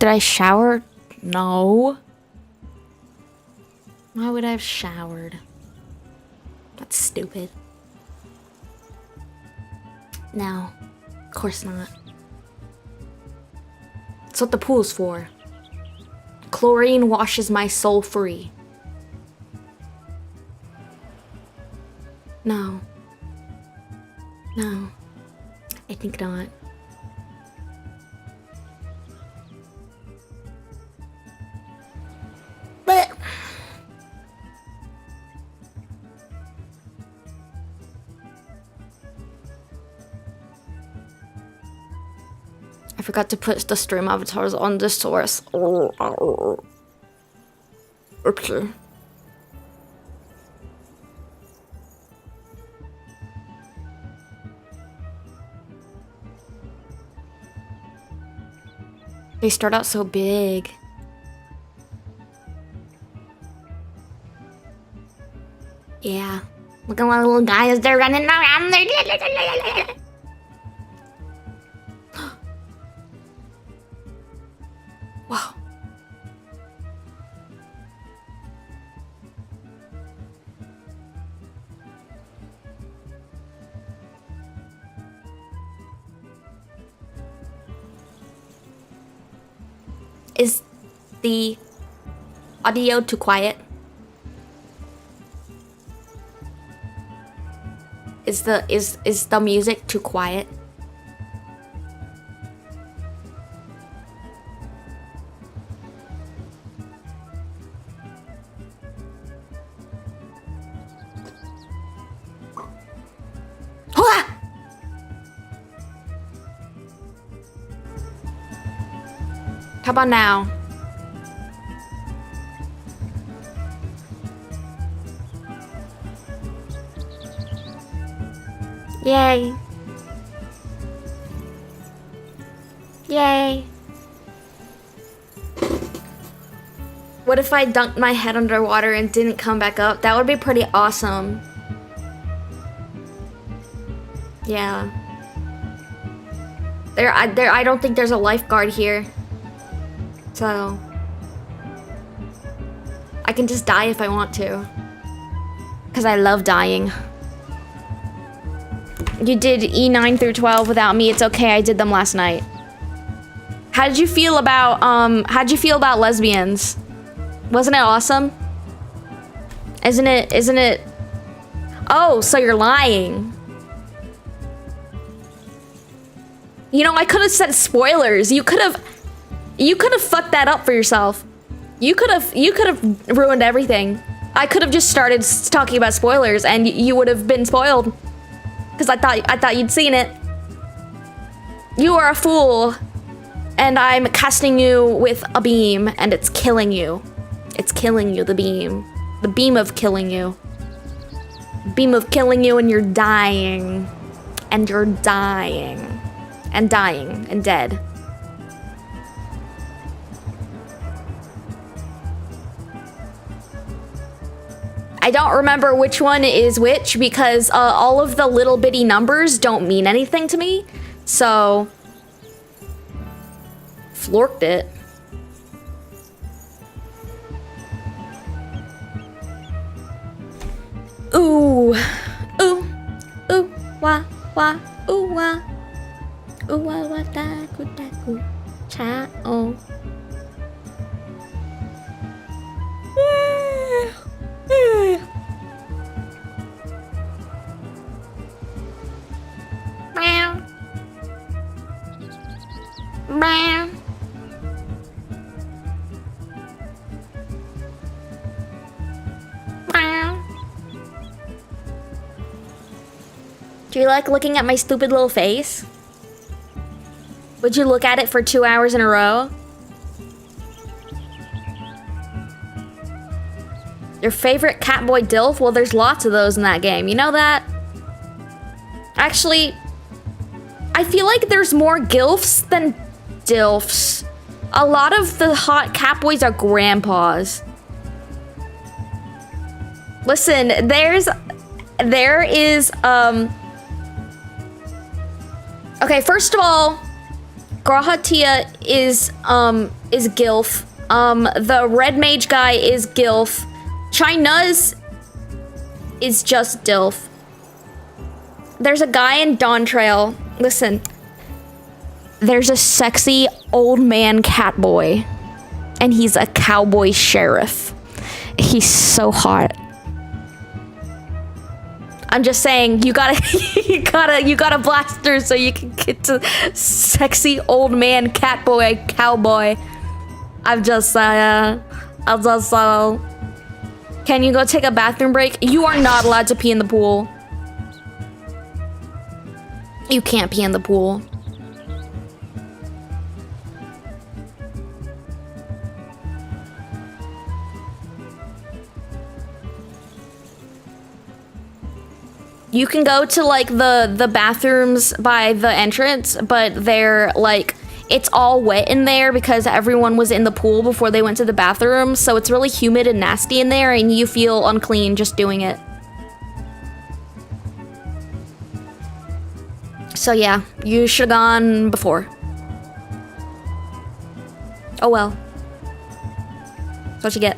Did I shower? No. Why would I have showered? That's stupid. No, of course not. That's what the pool's for. Chlorine washes my soul free. No. No. I think not. But I forgot to put the stream avatars on the source. Okay. They start out so big. Yeah. Look at my little guys, they're running around. Wow. Is the audio too quiet? Is the music too quiet? How about now? Yay. Yay. What if I dunked my head underwater and didn't come back up? That would be pretty awesome. Yeah. I don't think there's a lifeguard here. So I can just die if I want to. 'Cause I love dying. You did E9 through 12 without me. It's okay. I did them last night. How did you feel about lesbians? Wasn't it awesome? Isn't it? Oh, so you're lying. You know, I could have said spoilers. You could have fucked that up for yourself. You could have ruined everything. I could have just started talking about spoilers and you would have been spoiled. Because I thought you'd seen it. You are a fool. And I'm casting you with a beam and it's killing you. It's killing you, the beam. The beam of killing you. Beam of killing you and you're dying. And you're dying. And dying. And dead. I don't remember which one is which because all of the little bitty numbers don't mean anything to me. So, florked it. Ooh, ooh, ooh, wah, wah, ooh, wah, ooh, wah, wah, da, ku, cha, oh. Meow. Meow. Meow. Do you like looking at my stupid little face? Would you look at it for 2 hours in a row? Your favorite Catboy DILF? Well, there's lots of those in that game. You know that? Actually, I feel like there's more GILFs than DILFs. A lot of the hot Catboys are grandpas. Listen, there is, okay, first of all, Grahatia is, is Gilf. The red mage guy is Gilf. China's is just Dilf. There's a guy in Dawn Trail. Listen. There's a sexy old man cat boy. And he's a cowboy sheriff. He's so hot. I'm just saying, you gotta you gotta blaster so you can get to sexy old man cat boy cowboy. I'll just can you go take a bathroom break? You are not allowed to pee in the pool. You can't pee in the pool. You can go to like the bathrooms by the entrance, but they're like, it's all wet in there because everyone was in the pool before they went to the bathroom. So it's really humid and nasty in there and you feel unclean just doing it. So yeah, you should have gone before. Oh well. That's what you get.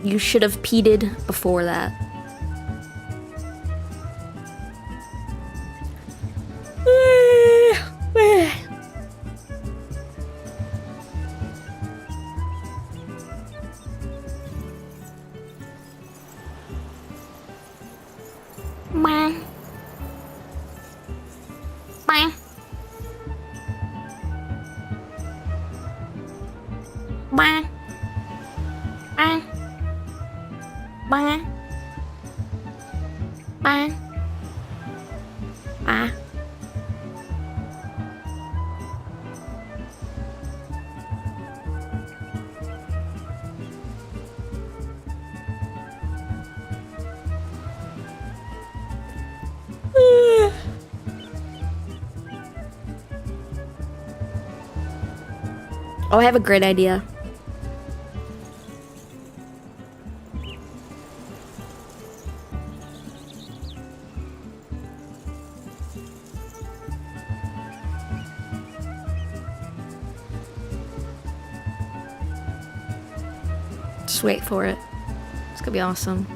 You should have peeded before that. Oh, I have a great idea. Just wait for it. It's gonna be awesome.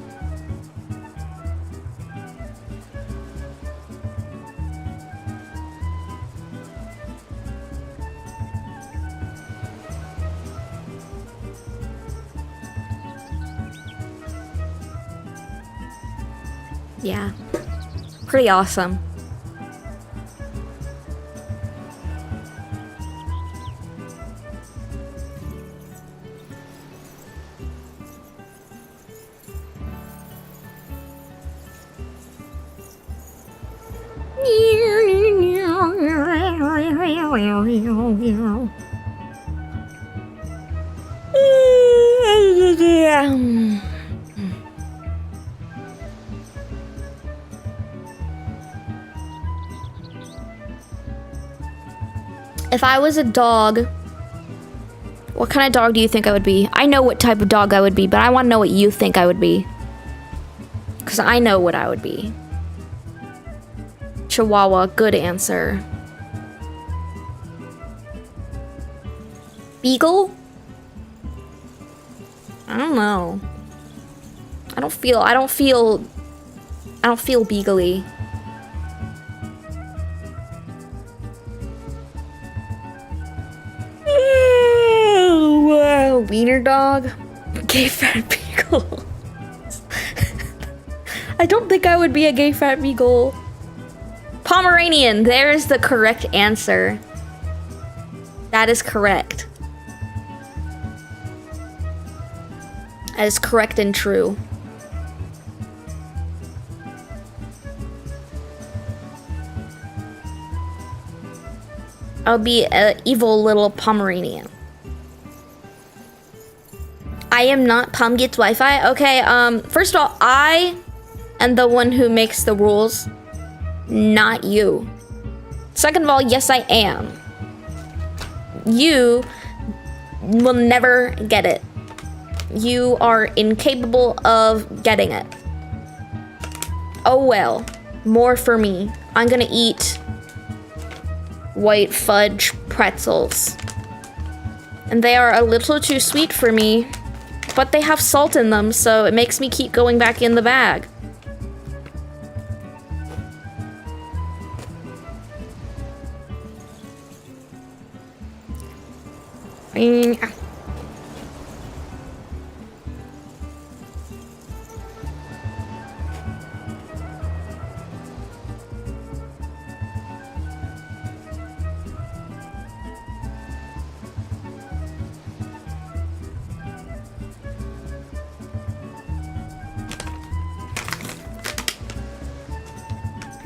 Yeah, pretty awesome. If I was a dog, what kind of dog do you think I would be? I know what type of dog I would be, but I want to know what you think I would be. Because I know what I would be. Chihuahua, good answer. Beagle? I don't know. I don't feel beagly. Wiener dog? Gay fat beagle. I don't think I would be a gay fat beagle. Pomeranian, there is the correct answer. That is correct. That is correct and true. I'll be an evil little Pomeranian. I am not Pom Gets Wi-Fi. Okay, first of all, I am the one who makes the rules, not you. Second of all, yes, I am. You will never get it. You are incapable of getting it. Oh well, more for me. I'm gonna eat white fudge pretzels. And they are a little too sweet for me. But they have salt in them, so it makes me keep going back in the bag.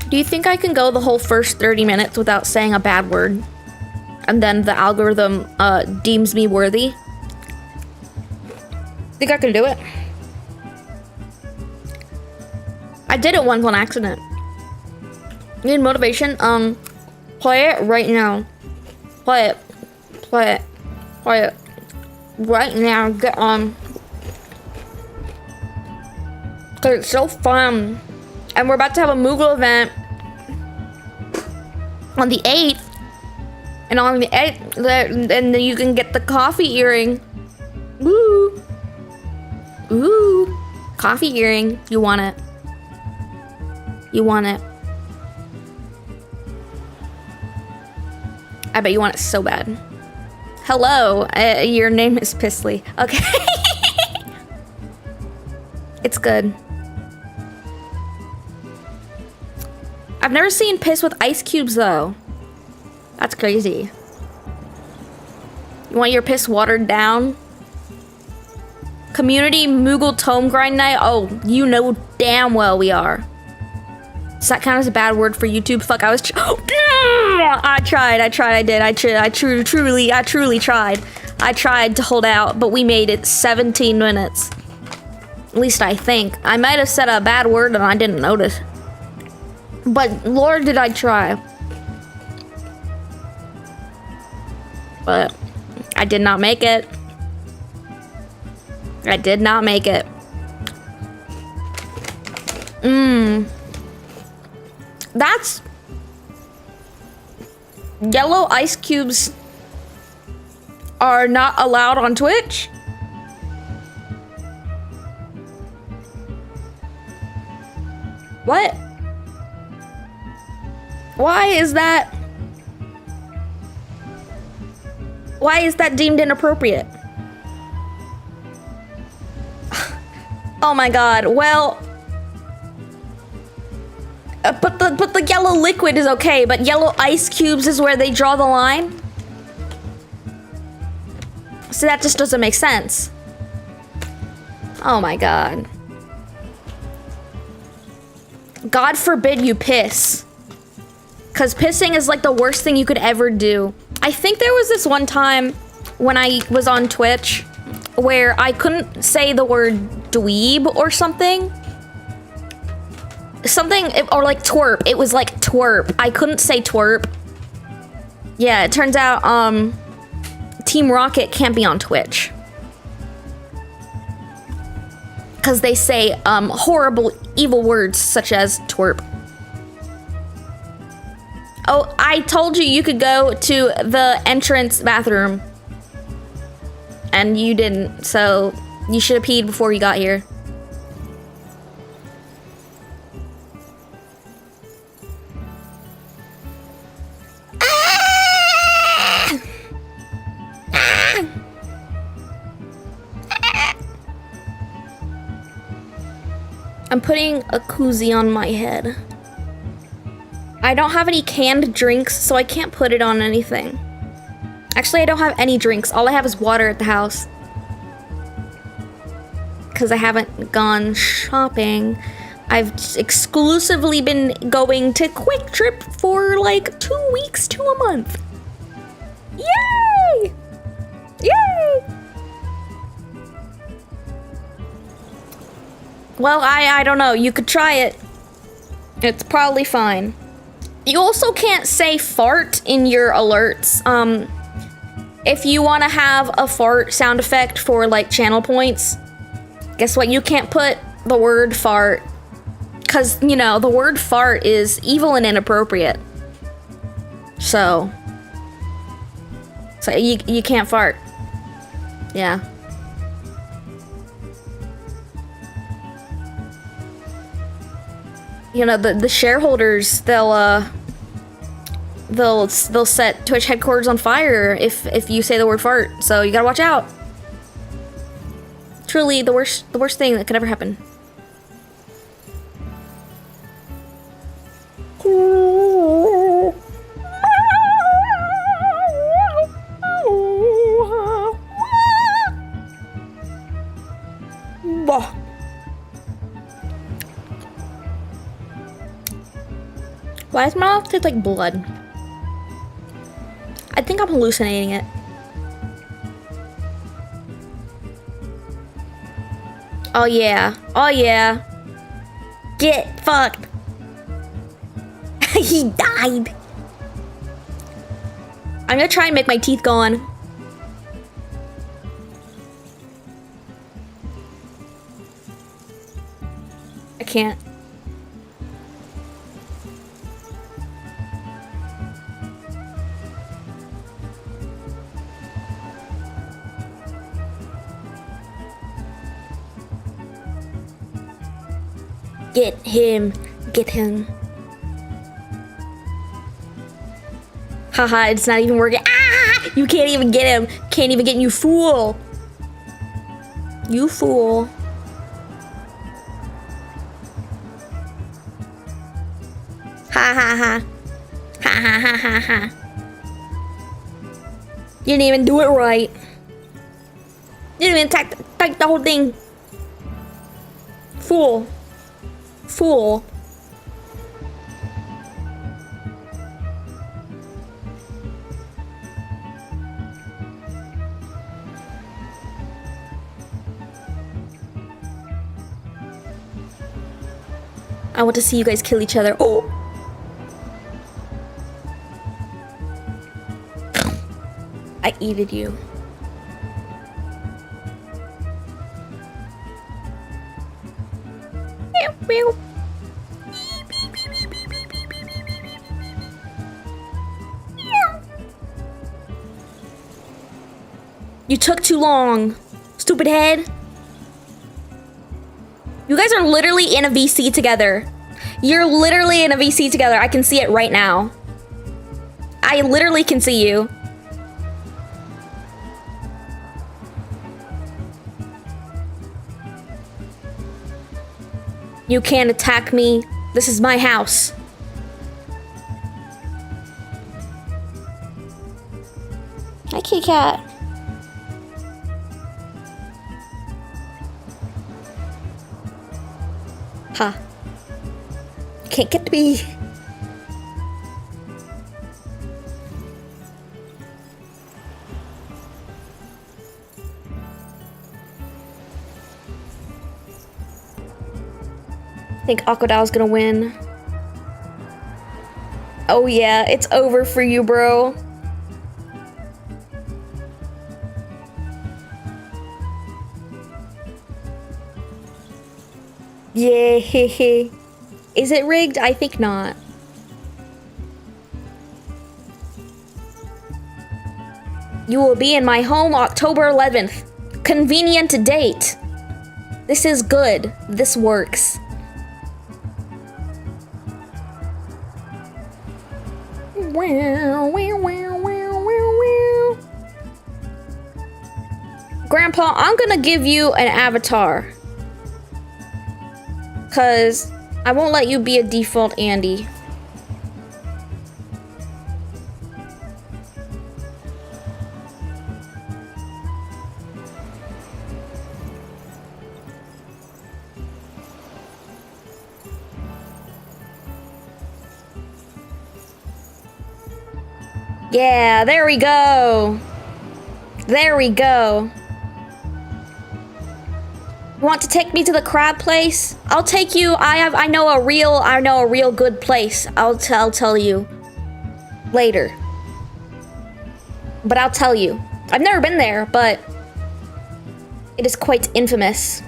Do you think I can go the whole first 30 minutes without saying a bad word? And then the algorithm deems me worthy? Think I can do it? I did it once on accident. Need motivation? Play it right now. Play it. Play it. Play it. Right now. Get on. Cause it's so fun. And we're about to have a Moogle event on the 8th. And on the 8th, then you can get the coffee earring. Woo! Ooh! Coffee earring. You want it. You want it. I bet you want it so bad. Hello, your name is Pissley. Okay. It's good. I've never seen piss with ice cubes though. That's crazy. You want your piss watered down? Community Moogle Tome Grind Night? Oh, you know damn well we are. Does that count as a bad word for YouTube? Fuck, I was I truly tried. I tried to hold out, but we made it 17 minutes. At least I think. I might have said a bad word and I didn't notice. But Lord, did I try. But I did not make it. I did not make it. That's... Yellow ice cubes are not allowed on Twitch? What? Why is that? Why is that deemed inappropriate? Oh my god, well... but the yellow liquid is okay, but yellow ice cubes is where they draw the line? So that just doesn't make sense. Oh my god. God forbid you piss. Because pissing is like the worst thing you could ever do. I think there was this one time when I was on Twitch where I couldn't say the word dweeb or something. Or like twerp. It was like twerp. I couldn't say twerp. Yeah, it turns out Team Rocket can't be on Twitch. Because they say horrible, evil words such as twerp. Oh, I told you you could go to the entrance bathroom. And you didn't, so you should have peed before you got here. I'm putting a koozie on my head. I don't have any canned drinks, so I can't put it on anything. Actually, I don't have any drinks. All I have is water at the house. Because I haven't gone shopping. I've exclusively been going to Quick Trip for like 2 weeks to a month. Yay! Yay! Well, I don't know. You could try it. It's probably fine. You also can't say fart in your alerts. If you want to have a fart sound effect for like channel points, guess what? You can't put the word fart. Because, you know, the word fart is evil and inappropriate. So you can't fart. Yeah. You know, the shareholders, they'll set Twitch headquarters on fire if you say the word fart. So you gotta watch out. Truly the worst thing that could ever happen. Why does my mouth taste like blood? I think I'm hallucinating it. Oh yeah. Oh yeah. Get fucked. He died. I'm gonna try and make my teeth go on. I can't. Get him. Get him. Haha, it's not even working. Ah! You can't even get him. Can't even get him, you fool. You fool. Ha ha ha. Ha ha ha ha ha. You didn't even do it right. You didn't even take the whole thing. Fool. Fool. I want to see you guys kill each other. Oh! I eated you. You took too long, stupid head. You guys are literally in a VC together. You're literally in a VC together. I can see it right now. I literally can see you. You can't attack me. This is my house. Hi, kitty cat. Ha. Can't get to me. I think Aquadal's gonna win. Oh yeah, it's over for you, bro. Yeah, hehe. Is it rigged? I think not. You will be in my home October 11th. Convenient date. This is good. This works. Grandpa, I'm gonna give you an avatar. 'Cause I won't let you be a default Andy. Yeah, there we go. There we go. Want to take me to the crab place? I'll take you. I know a real good place. I'll tell you later. But I'll tell you. I've never been there, but it is quite infamous.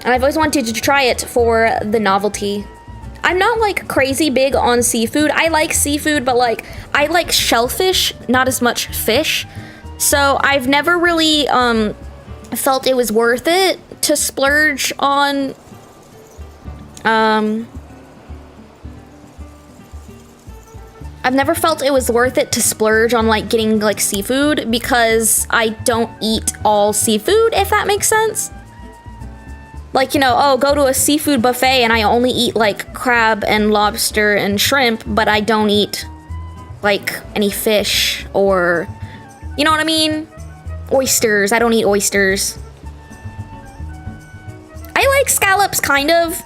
And I've always wanted to try it for the novelty. I'm not like crazy big on seafood. I like seafood, but like I like shellfish, not as much fish. So I've never really felt it was worth it to splurge on, I've never felt it was worth it to splurge on like getting like seafood because I don't eat all seafood, if that makes sense. Like, you know, oh, go to a seafood buffet and I only eat like crab and lobster and shrimp, but I don't eat like any fish or, you know what I mean? Oysters, I don't eat oysters. I like scallops, kind of.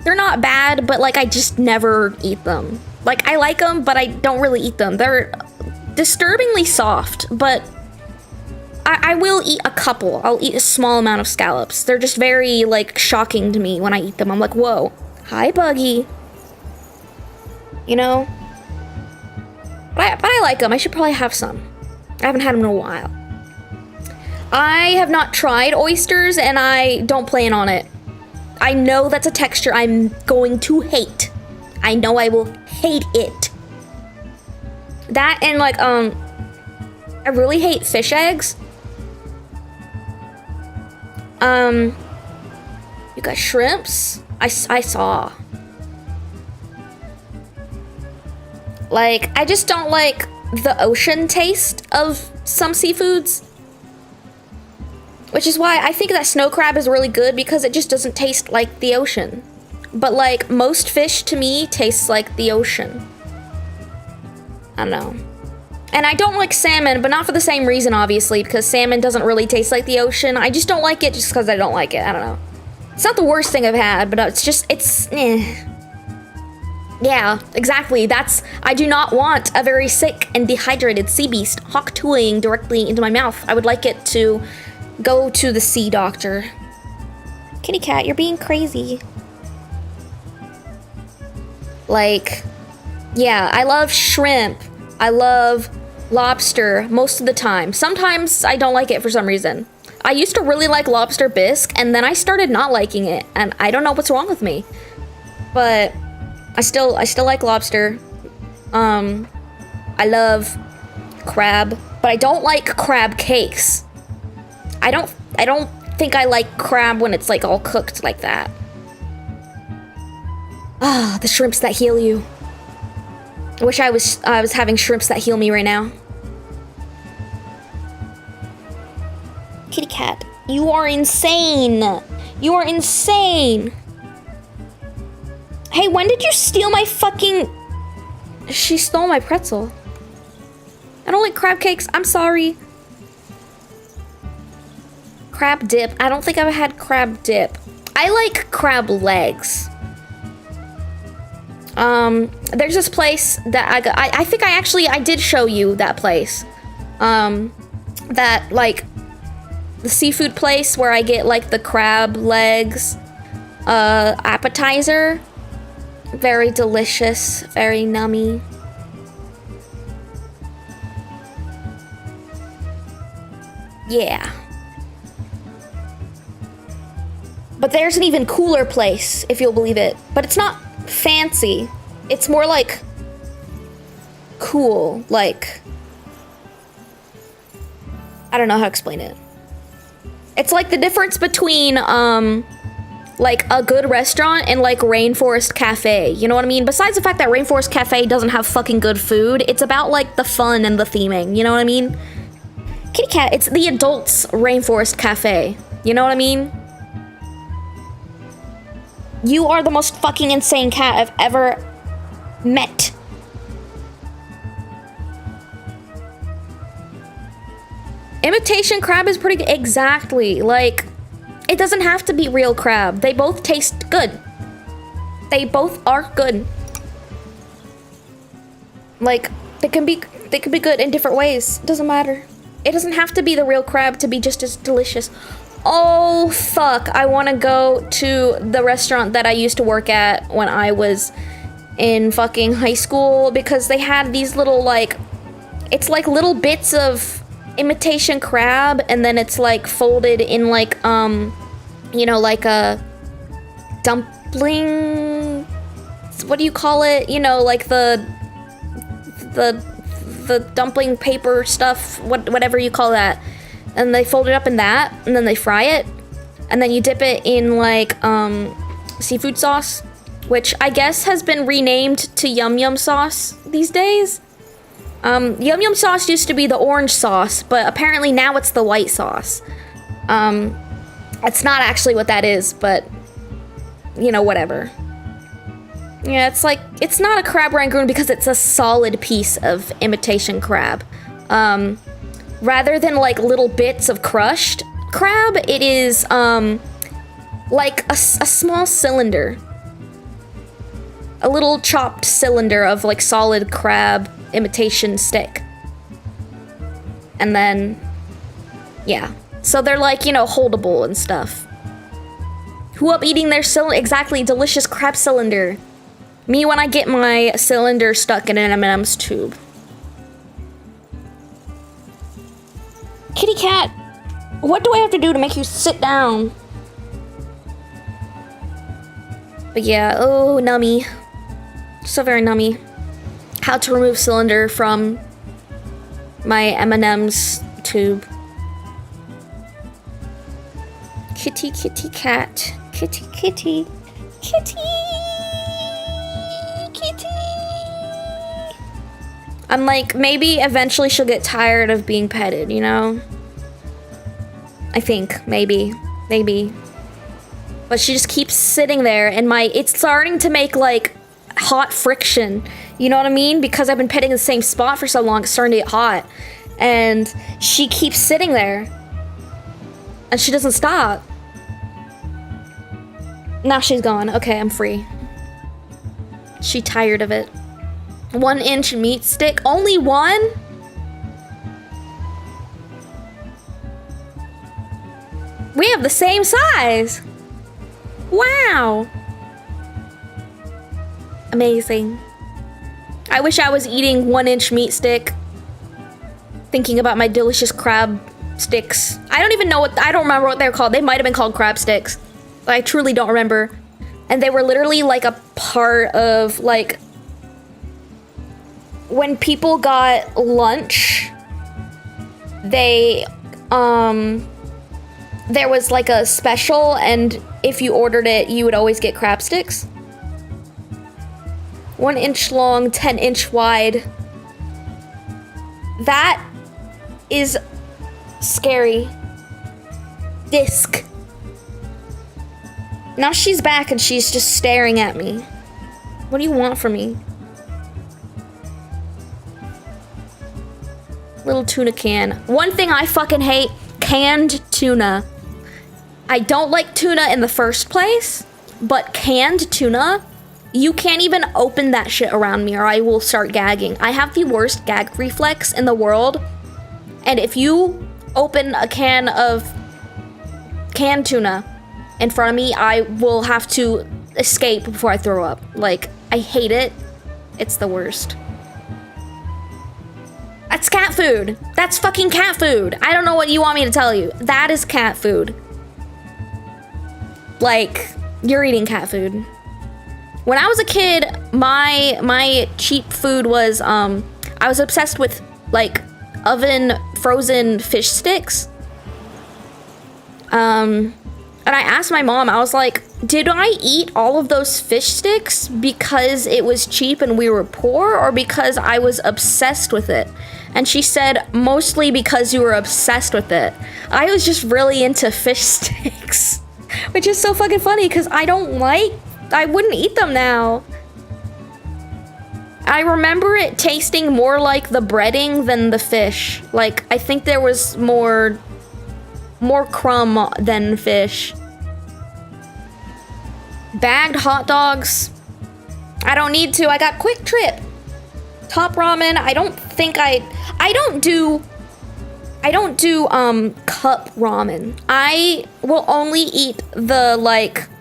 They're not bad, but like I just never eat them. Like, I like them, but I don't really eat them. They're disturbingly soft, but I will eat a couple. I'll eat a small amount of scallops. They're just very, like, shocking to me when I eat them. I'm like, whoa. Hi, Buggy. You know? But I like them. I should probably have some. I haven't had them in a while. I have not tried oysters, and I don't plan on it. I know that's a texture I'm going to hate. I know I will hate it. That and like, I really hate fish eggs. You got shrimps? I saw. Like, I just don't like the ocean taste of some seafoods. Which is why I think that snow crab is really good because it just doesn't taste like the ocean. But like, most fish to me tastes like the ocean. I don't know. And I don't like salmon, but not for the same reason, obviously, because salmon doesn't really taste like the ocean. I just don't like it just because I don't like it. I don't know. It's not the worst thing I've had, but it's eh. Yeah, exactly. I do not want a very sick and dehydrated sea beast hawk-tooing directly into my mouth. I would like it to go to the sea doctor. Kitty cat, you're being crazy. Like, yeah, I love shrimp. I love lobster most of the time. Sometimes I don't like it for some reason. I used to really like lobster bisque, and then I started not liking it, and I don't know what's wrong with me. But I still like lobster. I love crab, but I don't like crab cakes. I don't think I like crab when it's like all cooked like that. Ah, the shrimps that heal you. I wish I was having shrimps that heal me right now. Kitty cat, you are insane. You are insane. Hey, when did you steal my fucking... She stole my pretzel. I don't like crab cakes. I'm sorry. Crab dip. I don't think I've had crab dip. I like crab legs. There's this place that I think I did show you that place. That, like, the seafood place where I get, like, the crab legs, appetizer. Very delicious, very nummy. Yeah. But there's an even cooler place, if you'll believe it. But it's not fancy. It's more like cool, like, I don't know how to explain it. It's like the difference between like a good restaurant and like Rainforest Cafe, you know what I mean? Besides the fact that Rainforest Cafe doesn't have fucking good food, it's about like the fun and the theming, you know what I mean? Kitty cat, it's the adults Rainforest Cafe, you know what I mean? You are the most fucking insane cat I've ever met. Imitation crab is pretty good. Exactly. Like, it doesn't have to be real crab. They both taste good. They both are good. Like, they can be good in different ways. It doesn't matter. It doesn't have to be the real crab to be just as delicious. Oh, fuck. I want to go to the restaurant that I used to work at when I was in fucking high school, because they had these little, like, it's like little bits of imitation crab, and then it's like folded in like, you know, like a dumpling, what do you call it? You know, like the dumpling paper stuff, whatever you call that. and they fold it up in that, and then they fry it, and then you dip it in like seafood sauce, which I guess has been renamed to yum yum sauce these days. Yum yum sauce used to be the orange sauce, but apparently now it's the white sauce. It's not actually what that is, but you know, whatever. Yeah, it's like, it's not a crab rangoon because it's a solid piece of imitation crab. Rather than like little bits of crushed crab, it is like a small cylinder. A little chopped cylinder of like solid crab imitation stick. And then, yeah. So they're like, you know, holdable and stuff. Who up eating their exactly, delicious crab cylinder? Me when I get my cylinder stuck in an M&M's tube. Kitty cat, what do I have to do to make you sit down? But yeah, oh, nummy. So very nummy. How to remove cylinder from my M&M's tube. Kitty, kitty, cat. Kitty, kitty. Kitty! Kitty! I'm like, maybe eventually she'll get tired of being petted, you know? I think, maybe. Maybe. But she just keeps sitting there and it's starting to make like hot friction. You know what I mean? Because I've been petting the same spot for so long, it's starting to get hot. And she keeps sitting there. And she doesn't stop. Now she's gone. Okay, I'm free. She tired of it. 1 inch meat stick. Only one? We have the same size. Wow. Amazing. I wish I was eating 1 inch meat stick. Thinking about my delicious crab sticks. I don't remember what they're called. They might have been called crab sticks. I truly don't remember. And they were literally like a part of like when people got lunch, they there was like a special, and if you ordered it, you would always get crab sticks. 1 inch long, 10 inch wide. That is scary. Disc. Now she's back and she's just staring at me. What do you want from me? Little tuna can. One thing I fucking hate, canned tuna. I don't like tuna in the first place, but canned tuna, you can't even open that shit around me or I will start gagging. I have the worst gag reflex in the world, and if you open a can of canned tuna in front of me, I will have to escape before I throw up. Like, I hate it. It's the worst. That's cat food. That's fucking cat food. I don't know what you want me to tell you. That is cat food. Like, you're eating cat food. When I was a kid, my cheap food was, I was obsessed with, like, oven frozen fish sticks. And I asked my mom, I was like, did I eat all of those fish sticks because it was cheap and we were poor, or because I was obsessed with it? And she said, mostly because you were obsessed with it. I was just really into fish sticks, which is so fucking funny because I wouldn't eat them now. I remember it tasting more like the breading than the fish. Like, I think there was more crumb than fish. Bagged hot dogs. I don't need to. I got Quick Trip. Top ramen. I don't do cup ramen. I will only eat the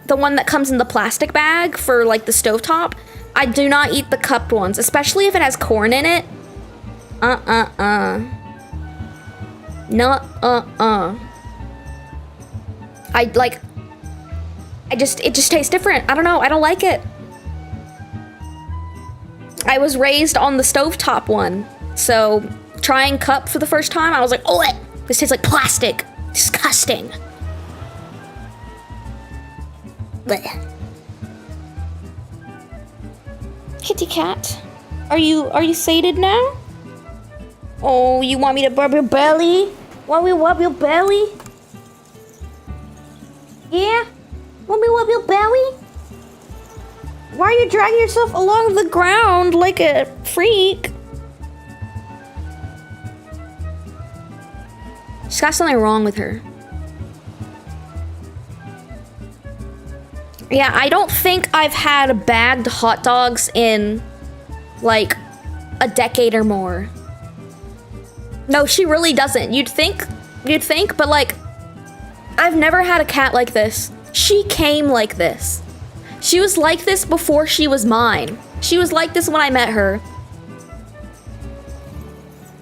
one that comes in the plastic bag for like the stovetop. I do not eat the cupped ones, especially if it has corn in it. It just tastes different. I don't know. I don't like it. I was raised on the stovetop one, so trying cup for the first time, I was like, oh, This tastes like plastic. Disgusting. Blech. Kitty cat, are you sated now? Oh, you want me to rub your belly? Want me to rub your belly? Yeah? Want me to rub your belly? Why are you dragging yourself along the ground like a freak? She's got something wrong with her. Yeah, I don't think I've had bagged hot dogs in like a decade or more. No, she really doesn't. You'd think, but like, I've never had a cat like this. She came like this. She was like this before she was mine. She was like this when I met her.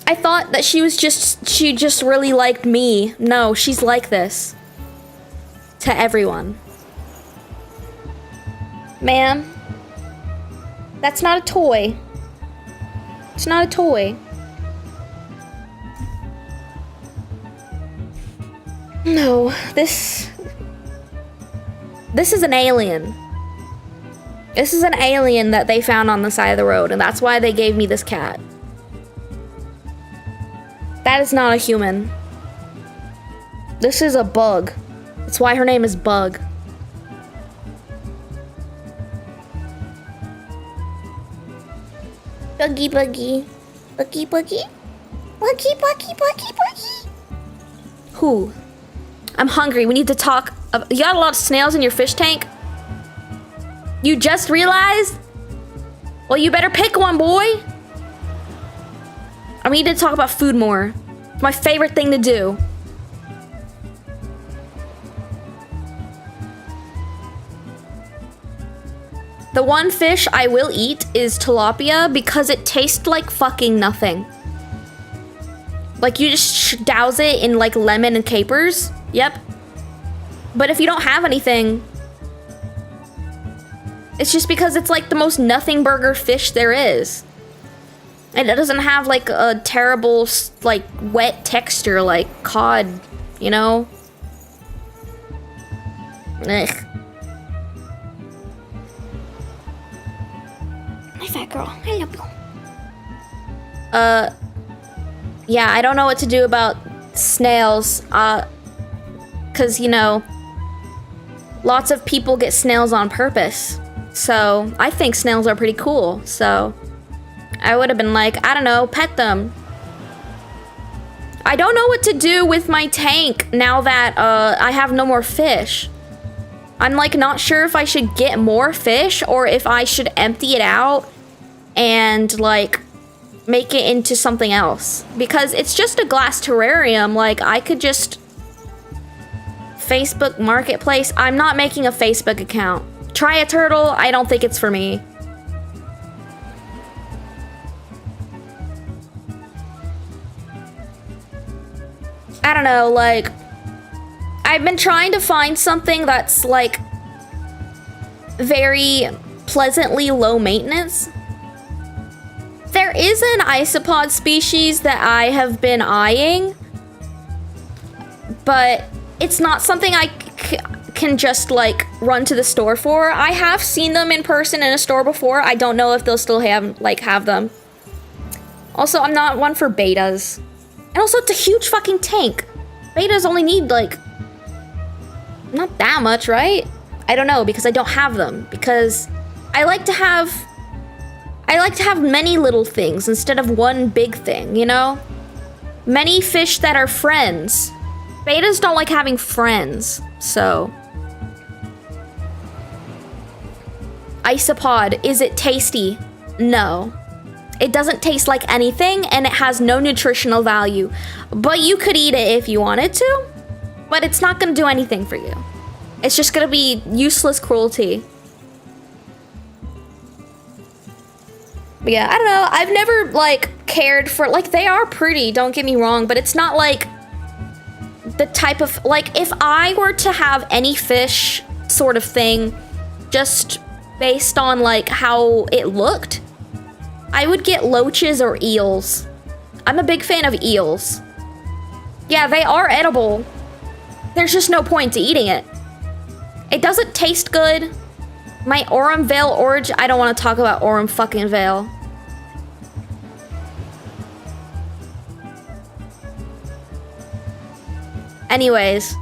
I thought that she just really liked me. No, she's like this. To everyone. Ma'am, that's not a toy. It's not a toy. No, this is an alien. This is an alien that they found on the side of the road, and that's why they gave me this cat. That is not a human. This is a bug. That's why her name is Bug. Buggy, buggy. Buggy, buggy. Buggy, buggy, buggy, buggy. Who? I'm hungry. We need to talk. You got a lot of snails in your fish tank? You just realized? Well, you better pick one, boy. I need to talk about food more. It's my favorite thing to do. The one fish I will eat is tilapia because it tastes like fucking nothing. Like you just douse it in like lemon and capers. Yep. But if you don't have anything, it's just because it's like the most nothing burger fish there is. And it doesn't have like a terrible like wet texture like cod, you know? Ugh. Hi, fat girl. I love you. Yeah, I don't know what to do about snails. Cause you know, lots of people get snails on purpose. So I think snails are pretty cool. So I would have been like, I don't know, pet them. I don't know what to do with my tank now that I have no more fish. I'm like not sure if I should get more fish or if I should empty it out and like make it into something else. Because it's just a glass terrarium. Like I could just Facebook Marketplace. I'm not making a Facebook account. Try a turtle. I don't think it's for me. I don't know, like I've been trying to find something that's like very pleasantly low maintenance. There is an isopod species that I have been eyeing, but it's not something I can just like run to the store for. I have seen them in person in a store before. I don't know if they'll still have them. Also, I'm not one for betas. And also, it's a huge fucking tank. Betas only need like not that much, right? I don't know because I don't have them. Because I like to have many little things instead of one big thing, you know? Many fish that are friends. Betas don't like having friends, so. Isopod, is it tasty? No. It doesn't taste like anything and it has no nutritional value. But you could eat it if you wanted to, but it's not gonna do anything for you. It's just gonna be useless cruelty. But yeah, I don't know. I've never like cared for, like they are pretty, don't get me wrong, but it's not like the type of, like if I were to have any fish sort of thing just based on like how it looked, I would get loaches or eels. I'm a big fan of eels. Yeah, they are edible. There's just no point to eating it. It doesn't taste good. My Aurum Vale origin. I don't want to talk about Aurum fucking Vale. Anyways.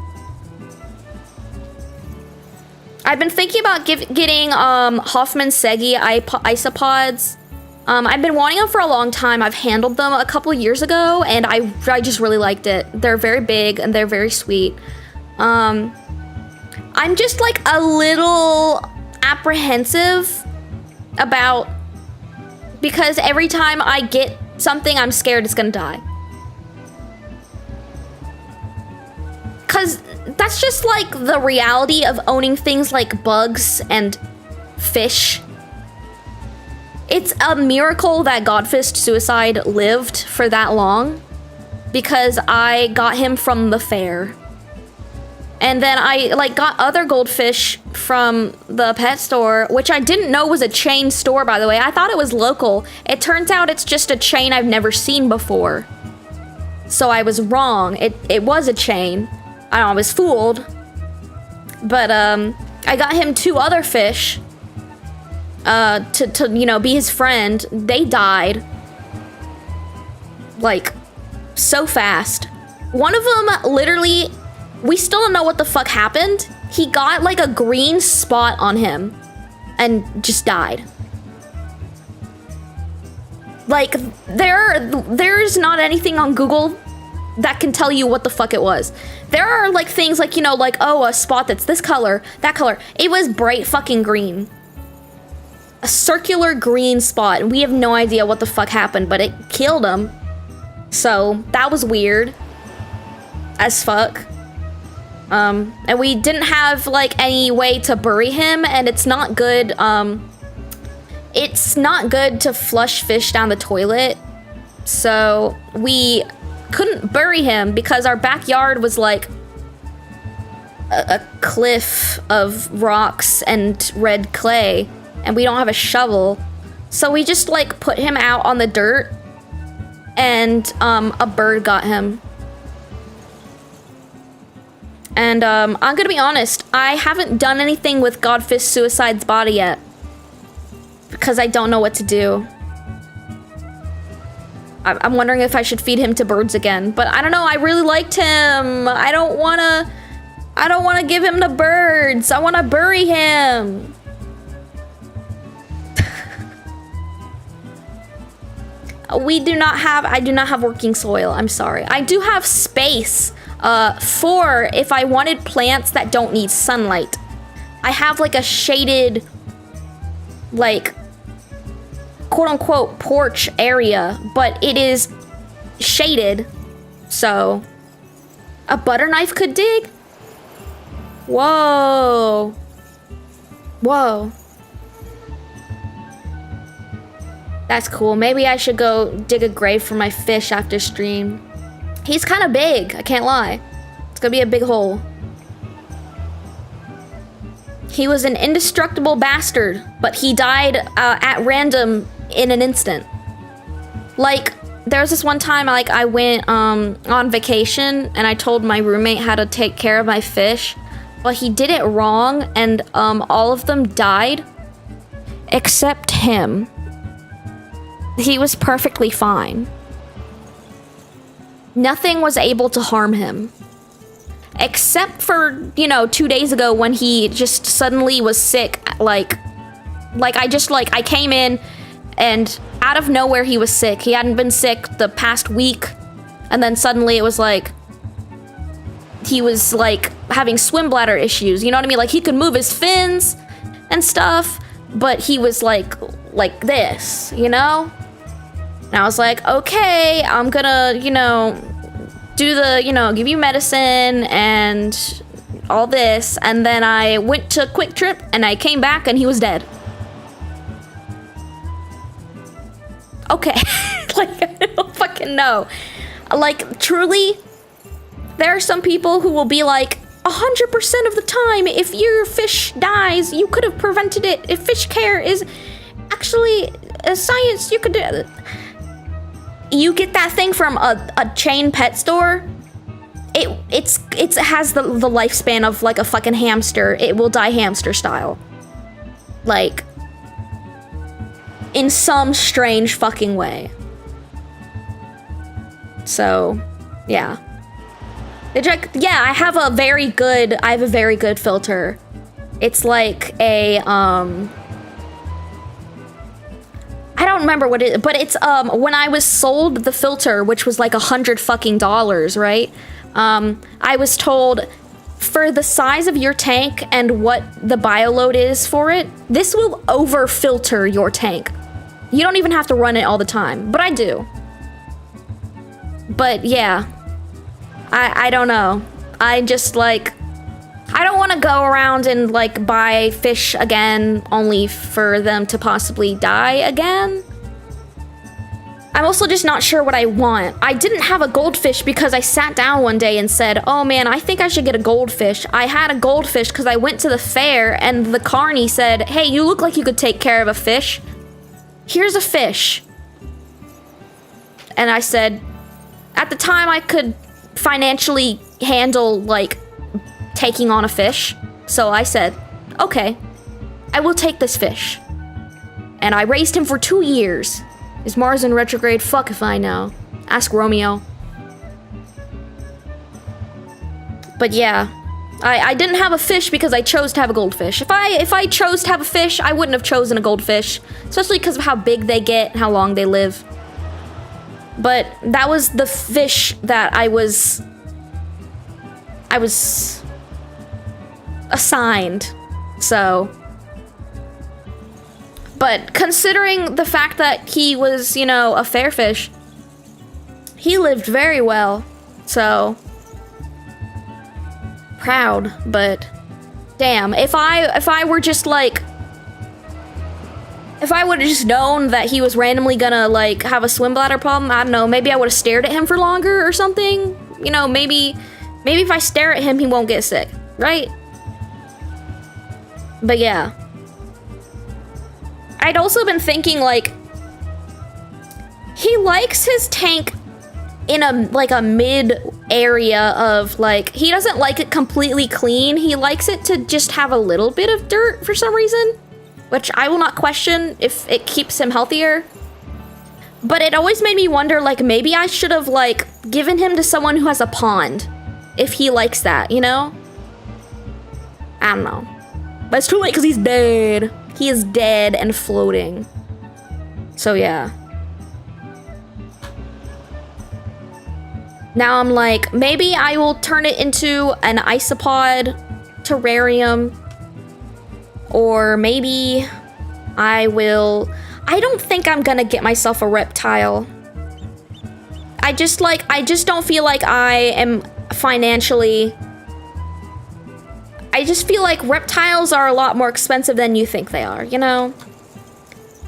I've been thinking about getting Hoffman Segi isopods. I've been wanting them for a long time. I've handled them a couple years ago, and I just really liked it. They're very big, and they're very sweet. I'm just, like, a little apprehensive about... Because every time I get something, I'm scared it's gonna die. Because that's just, like, the reality of owning things like bugs and fish. It's a miracle that Godfist Suicide lived for that long, because I got him from the fair. And then I, like, got other goldfish from the pet store, which I didn't know was a chain store, by the way. I thought it was local. It turns out it's just a chain I've never seen before. So I was wrong. It was a chain. I was fooled. But, I got him 2 other fish. To you know, be his friend. They died. Like, so fast. One of them, literally, we still don't know what the fuck happened. He got, like, a green spot on him and just died. Like, there's not anything on Google that can tell you what the fuck it was. There are, like, things like, you know, like, oh, a spot that's this color, that color. It was bright fucking green. A circular green spot, and we have no idea what the fuck happened, but it killed him. So, that was weird. As fuck. And we didn't have, like, any way to bury him, and it's not good, it's not good to flush fish down the toilet. So, we couldn't bury him because our backyard was, like, a cliff of rocks and red clay. And we don't have a shovel. So we just, like, put him out on the dirt. And, a bird got him. And, I'm gonna be honest. I haven't done anything with Godfist Suicide's body yet. Because I don't know what to do. I'm wondering if I should feed him to birds again. But I don't know, I really liked him. I don't wanna give him to birds. I wanna bury him. I do not have working soil, I'm sorry. I do have space for if I wanted plants that don't need sunlight. I have, like, a shaded, like, quote-unquote porch area, but it is shaded, so a butter knife could dig? Whoa. Whoa. That's cool. Maybe I should go dig a grave for my fish after stream. He's kind of big, I can't lie. It's gonna be a big hole. He was an indestructible bastard, but he died at random in an instant. Like, there was this one time, like, I went on vacation and I told my roommate how to take care of my fish, but he did it wrong and all of them died except him. He was perfectly fine. Nothing was able to harm him. Except for, you know, 2 days ago when he just suddenly was sick. Like I came in and out of nowhere he was sick. He hadn't been sick the past week. And then suddenly it was like, he was, like, having swim bladder issues. You know what I mean? Like, he could move his fins and stuff, but he was like this, you know? And I was like, okay, I'm gonna, you know, do the, you know, give you medicine and all this. And then I went to Quick Trip and I came back and he was dead. Okay. Like, I don't fucking know. Like, truly, there are some people who will be like, 100% of the time, if your fish dies, you could have prevented it. If fish care is actually a science, you could do it. You get that thing from a chain pet store, it has the lifespan of like a fucking hamster. It will die hamster style. Like, in some strange fucking way. So, yeah. Yeah, I have a very good filter. It's like a, I don't remember what it, but it's, when I was sold the filter, which was like $100 fucking, right? I was told, for the size of your tank and what the bioload is for it, this will over-filter your tank. You don't even have to run it all the time, but I do. But yeah, I don't know. I just like, I don't want to go around and like buy fish again only for them to possibly die again. I'm also just not sure what I want. I didn't have a goldfish because I sat down one day and said, oh man, I think I should get a goldfish. I had a goldfish because I went to the fair and the carny said, hey, you look like you could take care of a fish. Here's a fish. And I said, at the time I could financially handle like taking on a fish. So I said, okay, I will take this fish. And I raised him for 2 years. Is Mars in retrograde? Fuck if I know. Ask Romeo. But yeah, I didn't have a fish because I chose to have a goldfish. If I chose to have a fish, I wouldn't have chosen a goldfish, especially because of how big they get and how long they live. But that was the fish that I was assigned. So, but considering the fact that he was, you know, a fair fish, he lived very well. So, proud, but damn, if I were just like, if I would have just known that he was randomly gonna like have a swim bladder problem, I don't know, maybe I would have stared at him for longer or something. You know, maybe if I stare at him, he won't get sick, right? But yeah. I'd also been thinking, like, he likes his tank in a mid area of, like, he doesn't like it completely clean. He likes it to just have a little bit of dirt for some reason, which I will not question if it keeps him healthier. But it always made me wonder, like, maybe I should have, like, given him to someone who has a pond, if he likes that, you know? I don't know. But it's too late because he's dead. He is dead and floating. So yeah. Now I'm like, maybe I will turn it into an isopod terrarium. Or maybe I don't think I'm gonna get myself a reptile. I just don't feel like I am financially. I just feel like reptiles are a lot more expensive than you think they are, you know?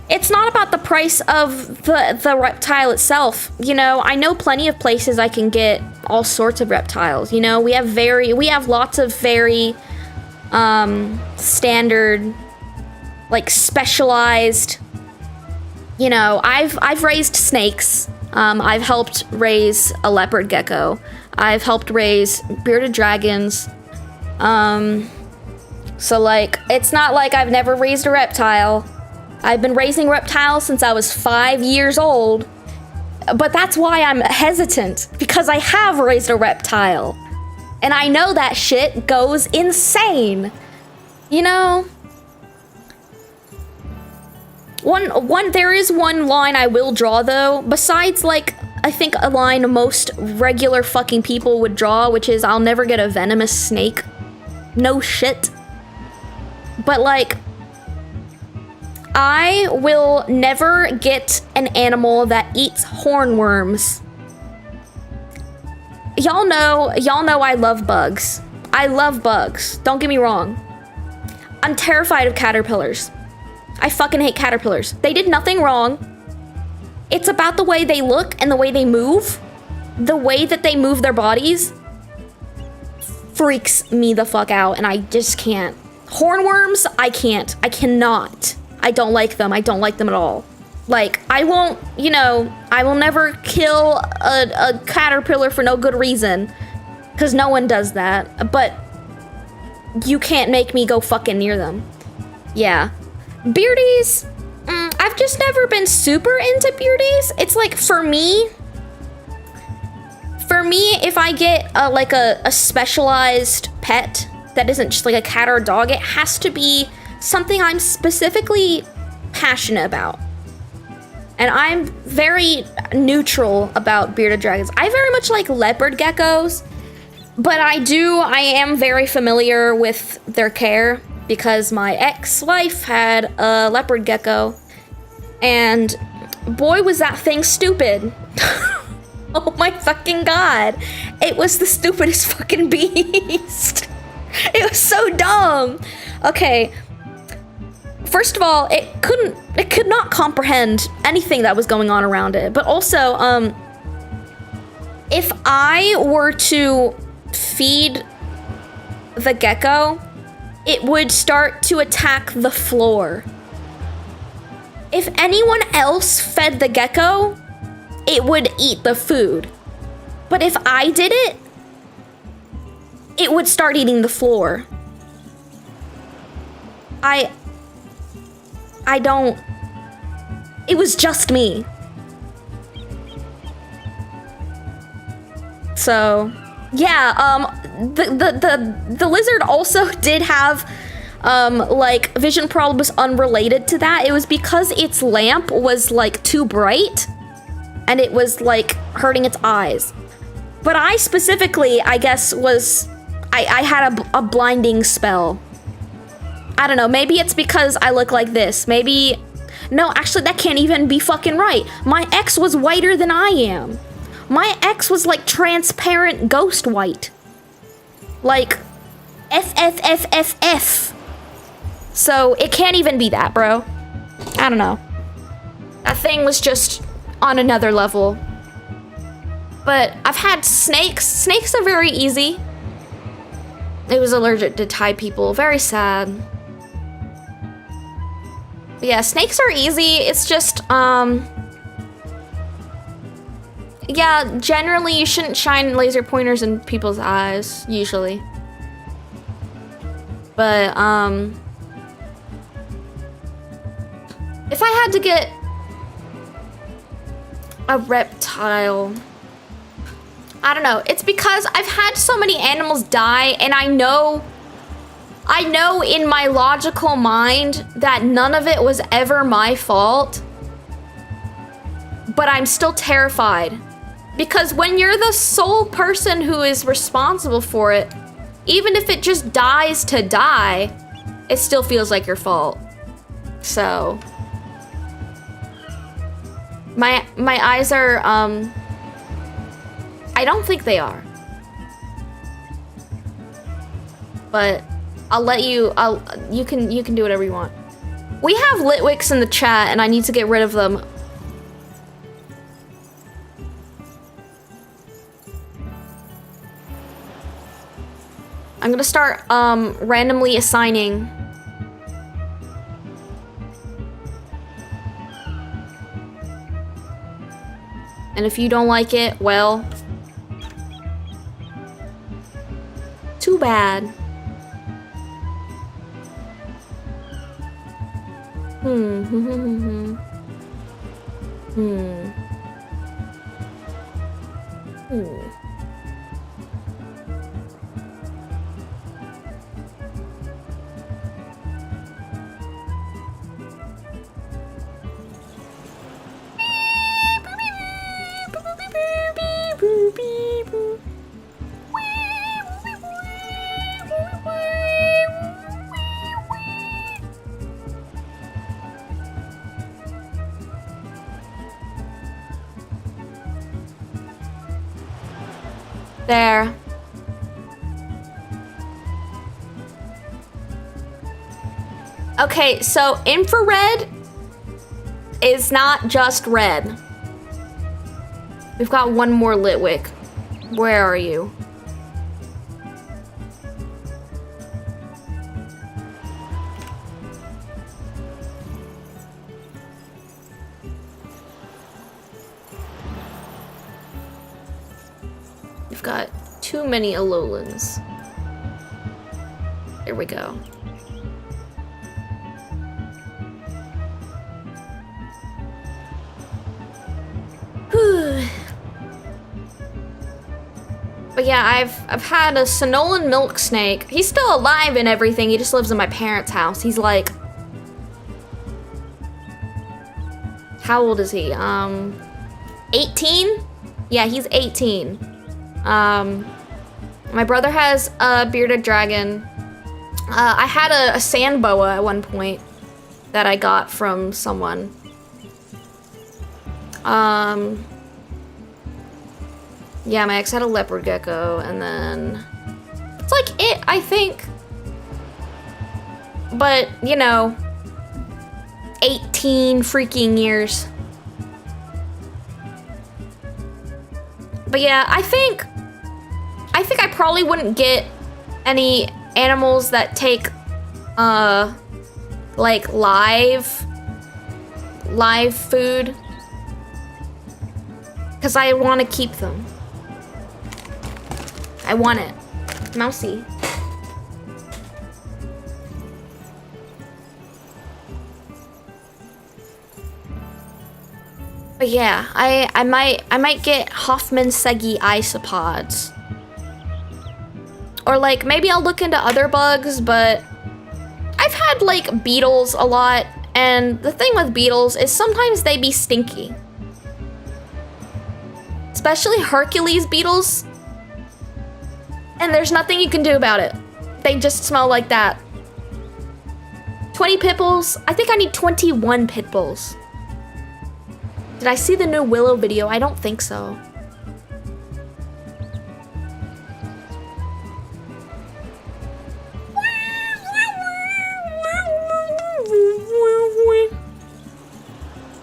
It's not about the price of the reptile itself, you know? I know plenty of places I can get all sorts of reptiles, you know? We have lots of very standard, like specialized, you know, I've raised snakes. I've helped raise a leopard gecko. I've helped raise bearded dragons. So like, it's not like I've never raised a reptile. I've been raising reptiles since I was 5 years old, but that's why I'm hesitant, because I have raised a reptile, and I know that shit goes insane, you know? There is one line I will draw though, besides like, I think a line most regular fucking people would draw, which is I'll never get a venomous snake. No shit. But like, I will never get an animal that eats hornworms. Y'all know I love bugs. I love bugs. Don't get me wrong. I'm terrified of caterpillars. I fucking hate caterpillars. They did nothing wrong. It's about the way they look and the way they move. The way that they move their bodies freaks me the fuck out, and I just can't. Hornworms, I can't. I cannot. I don't like them. I don't like them at all. Like, I won't, you know, I will never kill a caterpillar for no good reason. Because no one does that, but you can't make me go fucking near them. Yeah. Beardies, I've just never been super into beardies. It's like, for me, if I get a specialized pet that isn't just like a cat or a dog, it has to be something I'm specifically passionate about. And I'm very neutral about bearded dragons. I very much like leopard geckos, but I am very familiar with their care because my ex-wife had a leopard gecko, and boy was that thing stupid. Oh my fucking god. It was the stupidest fucking beast. It was so dumb. Okay. First of all, it could not comprehend anything that was going on around it. But also, if I were to feed the gecko, it would start to attack the floor. If anyone else fed the gecko, it would eat the food. But if I did it, it would start eating the floor. It was just me. So, yeah, the lizard also did have, like, vision problems unrelated to that. It was because its lamp was, like, too bright, and it was, like, hurting its eyes. But I specifically, I guess, I had a blinding spell. I don't know, maybe it's because I look like this. Maybe, no, actually that can't even be fucking right. My ex was whiter than I am. My ex was like transparent ghost white. Like, FFFFF. So it can't even be that, bro. I don't know. That thing was just on another level. But I've had snakes. Snakes are very easy. It was allergic to Thai people. Very sad. But yeah, snakes are easy. It's just, yeah, generally you shouldn't shine laser pointers in people's eyes, usually. But, if I had to get a reptile, I don't know. It's because I've had so many animals die, and I know in my logical mind that none of it was ever my fault, but I'm still terrified. Because when you're the sole person who is responsible for it, even if it just dies to die, it still feels like your fault. So, my eyes are, I don't think they are. But I'll let you, you can do whatever you want. We have Litwicks in the chat and I need to get rid of them. I'm gonna start, randomly assigning. And if you don't like it, well, too bad. There. Okay, so infrared is not just red. We've got one more Litwick. Where are you? We've got Too many Alolans. There we go. Whew. But yeah, I've had a Sonolan milk snake. He's still alive and everything. He just lives in my parents' house. He's like, how old is he? 18? Yeah, he's 18. My brother has a bearded dragon. I had a sand boa at one point that I got from someone. Yeah, my ex had a leopard gecko, and then it's like it, I think. But, you know, 18 freaking years. But yeah, I think I probably wouldn't get any animals that take like live food, because I want to keep them. I want it. Mousy. But yeah, I might get Hoffman Segi isopods. Or like maybe I'll look into other bugs, but I've had like beetles a lot, and the thing with beetles is sometimes they be stinky. Especially Hercules beetles. And there's nothing you can do about it. They just smell like that. 20 pit bulls? I think I need 21 pit bulls. Did I see the new Willow video? I don't think so.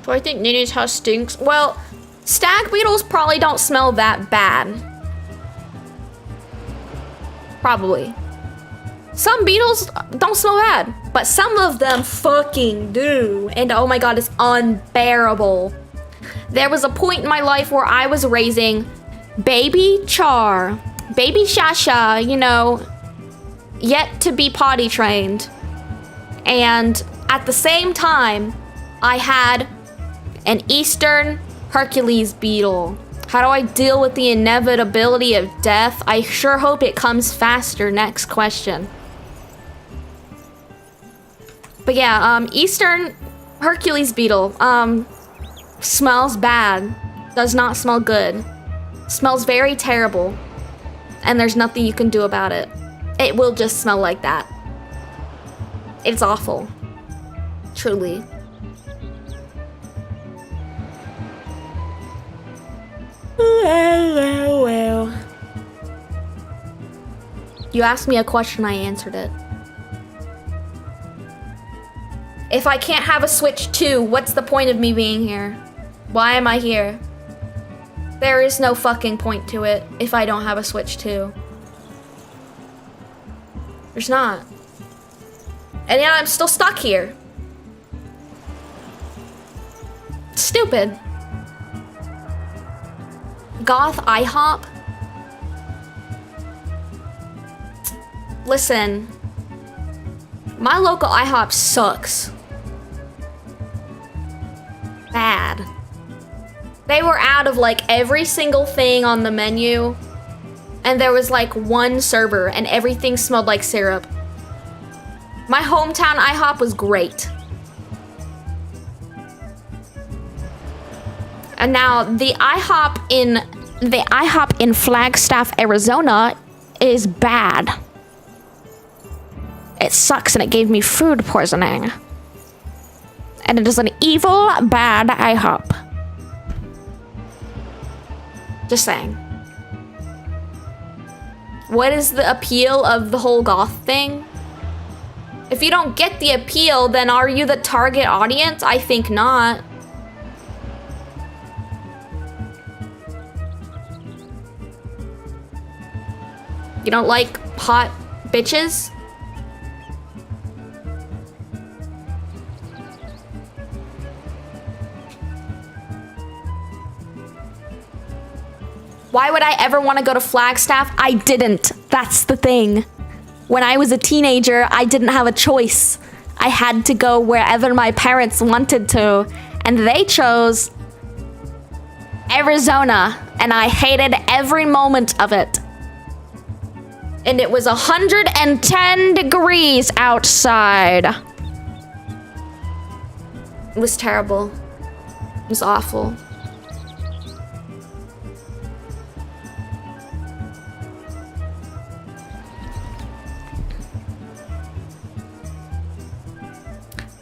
Do I think Nini's house stinks? Well, stag beetles probably don't smell that bad. Probably. Some beetles don't smell bad, but some of them fucking do. And oh my god, it's unbearable. There was a point in my life where I was raising baby Char, baby Shasha, you know, yet to be potty trained. And at the same time, I had an Eastern Hercules beetle. How do I deal with the inevitability of death? I sure hope it comes faster. Next question. But yeah, Eastern Hercules beetle, smells bad. Does not smell good. Smells very terrible. And there's nothing you can do about it. It will just smell like that. It's awful. Truly. Well. You asked me a question, I answered it. If I can't have a Switch 2, what's the point of me being here? Why am I here? There is no fucking point to it if I don't have a Switch 2. There's not. And yeah, I'm still stuck here. Stupid. Goth IHOP? Listen. My local IHOP sucks. Bad. They were out of like every single thing on the menu. And there was like one server and everything smelled like syrup. My hometown IHOP was great. And now the IHOP in Flagstaff, Arizona is bad. It sucks and it gave me food poisoning. And it is an evil, bad IHOP. Just saying. What is the appeal of the whole goth thing? If you don't get the appeal, then are you the target audience? I think not. You don't like hot bitches? Why would I ever want to go to Flagstaff? I didn't. That's the thing. When I was a teenager, I didn't have a choice. I had to go wherever my parents wanted to, and they chose Arizona, and I hated every moment of it. And it was 110 degrees outside. It was terrible. It was awful.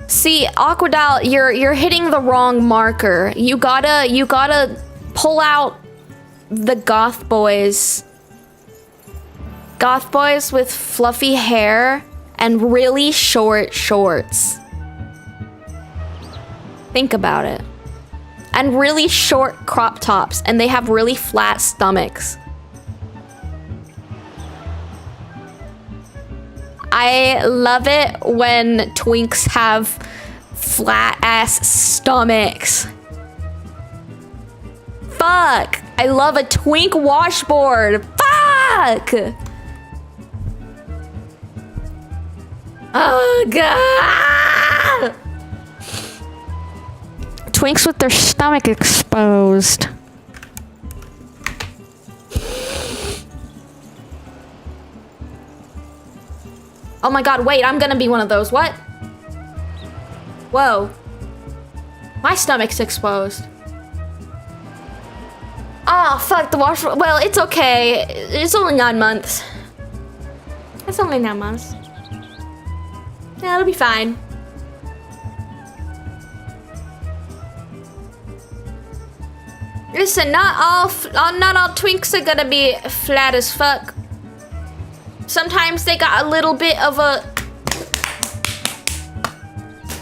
See, Aquadal, you're hitting the wrong marker. You gotta pull out the goth boys. Goth boys with fluffy hair and really short shorts. Think about it. And really short crop tops, and they have really flat stomachs. I love it when twinks have flat ass stomachs. Fuck! I love a twink washboard. Fuck! Oh god! Twinks with their stomach exposed. Oh my god, wait, I'm gonna be one of those. What? Whoa. My stomach's exposed. Oh, fuck, the wash. Well, it's okay. It's only 9 months. It's only 9 months. Yeah, it'll be fine. Listen, not all twinks are gonna be flat as fuck. Sometimes they got a little bit of a...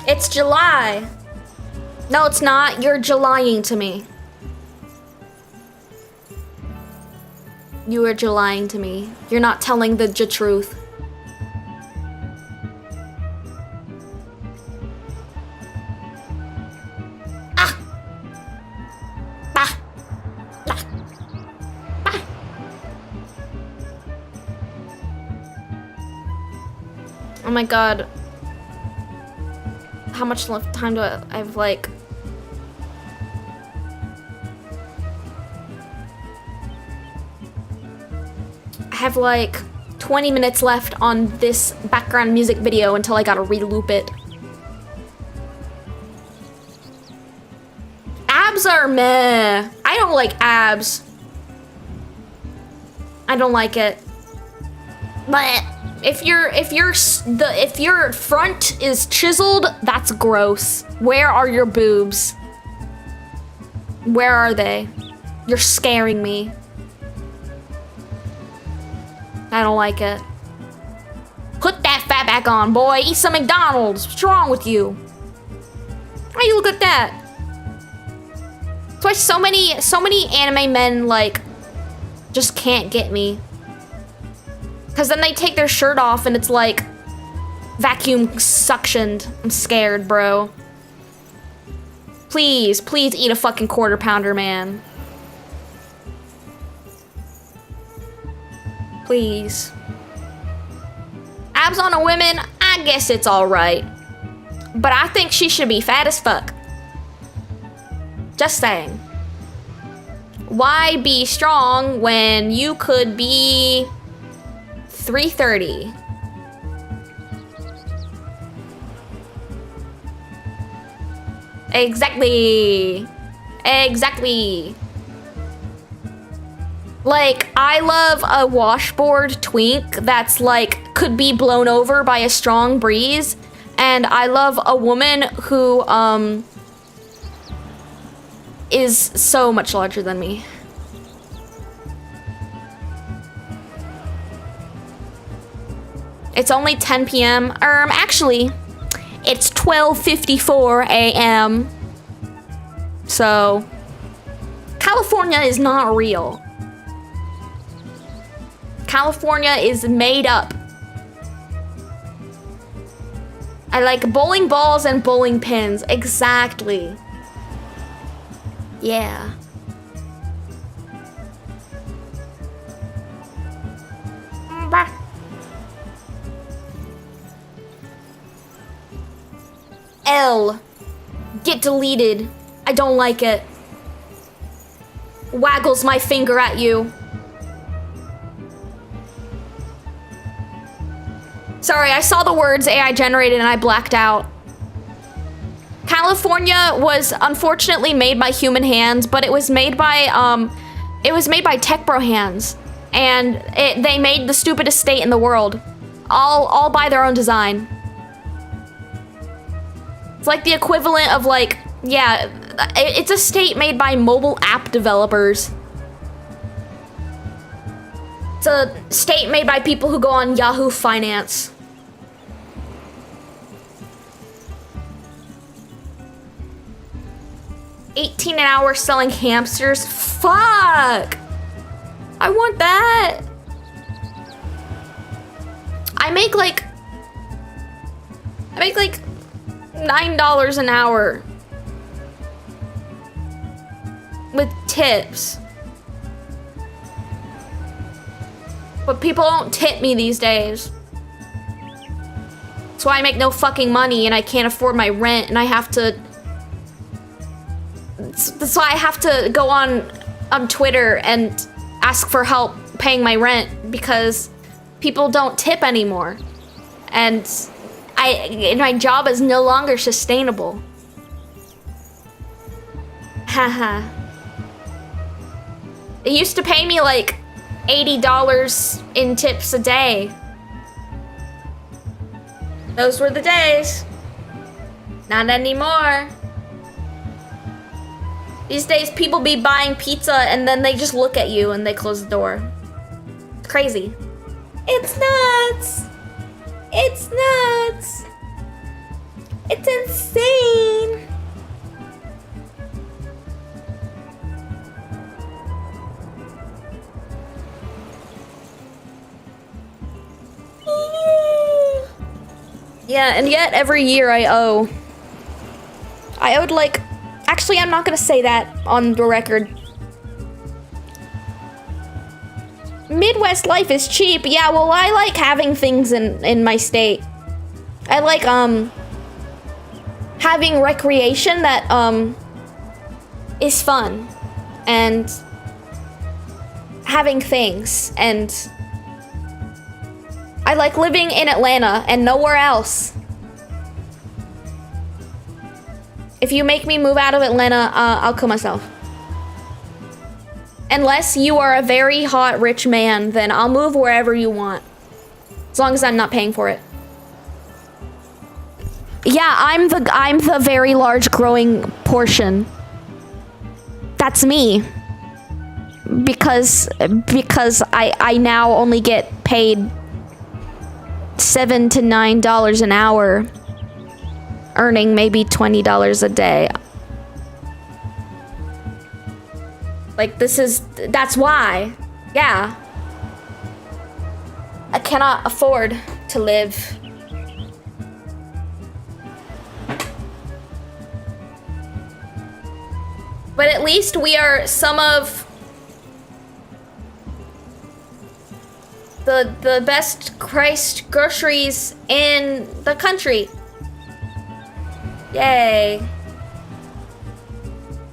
It's July. No, it's not. You're Julying to me. You are Julying to me. You're not telling the truth. Ah! Ah! Ah! Ah! Oh my god. How much left time do I have, like... I have like 20 minutes left on this background music video until I gotta re-loop it. Abs are meh. I don't like abs. I don't like it. But if your front is chiseled, that's gross. Where are your boobs? Where are they? You're scaring me. I don't like it. Put that fat back on, boy. Eat some McDonald's. What's wrong with you? Why you look at that? That's why so many anime men, like, just can't get me. Because then they take their shirt off and it's like vacuum suctioned. I'm scared, bro. Please, please eat a fucking quarter pounder, man. Please. Abs on a woman, I guess it's alright. But I think she should be fat as fuck. Just saying. Why be strong when you could be 330? Exactly. Exactly. Like, I love a washboard twink that's like, could be blown over by a strong breeze. And I love a woman who, is so much larger than me. It's only 10 p.m. Actually, it's 12:54 a.m. So, California is not real. California is made up. I like bowling balls and bowling pins. Exactly. Yeah. L. Get deleted. I don't like it. Waggles my finger at you. Sorry, I saw the words AI generated and I blacked out. California was unfortunately made by human hands, but it was made by tech bro hands. And they made the stupidest state in the world. All by their own design. It's like the equivalent of like, yeah, it's a state made by mobile app developers. It's a state made by people who go on Yahoo Finance. $18 an hour selling hamsters? Fuck! I want that! I make like $9 an hour. With tips. But people don't tip me these days. That's why I make no fucking money and I can't afford my rent and I have to... That's why I have to go on Twitter and ask for help paying my rent because people don't tip anymore. And my job is no longer sustainable. Haha. It used to pay me like $80 in tips a day. Those were the days. Not anymore. These days, people be buying pizza and then they just look at you and they close the door. It's crazy. It's nuts. It's nuts. It's insane. Yeah, and yet every year I owed like, actually I'm not gonna say that on the record. Midwest life is cheap. Yeah, well I like having things in my state. I like having recreation that is fun and having things, and I like living in Atlanta and nowhere else. If you make me move out of Atlanta, I'll kill myself. Unless you are a very hot, rich man, then I'll move wherever you want. As long as I'm not paying for it. Yeah, I'm the very large growing portion. That's me. Because I now only get paid $7 to $9 an hour, earning maybe $20 a day. Like, that's why. Yeah. I cannot afford to live. But at least we are some of the best Christ groceries in the country. Yay.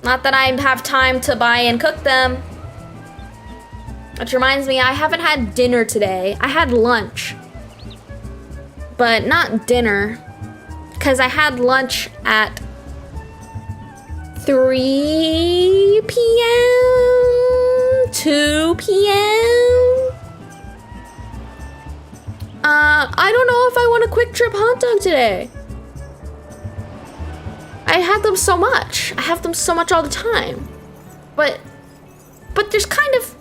Not that I have time to buy and cook them. Which reminds me, I haven't had dinner today. I had lunch. But not dinner. Because I had lunch at 3 p.m. 2 p.m. I don't know if I want a quick trip hot dog today. I had them so much. I have them so much all the time. But there's kind of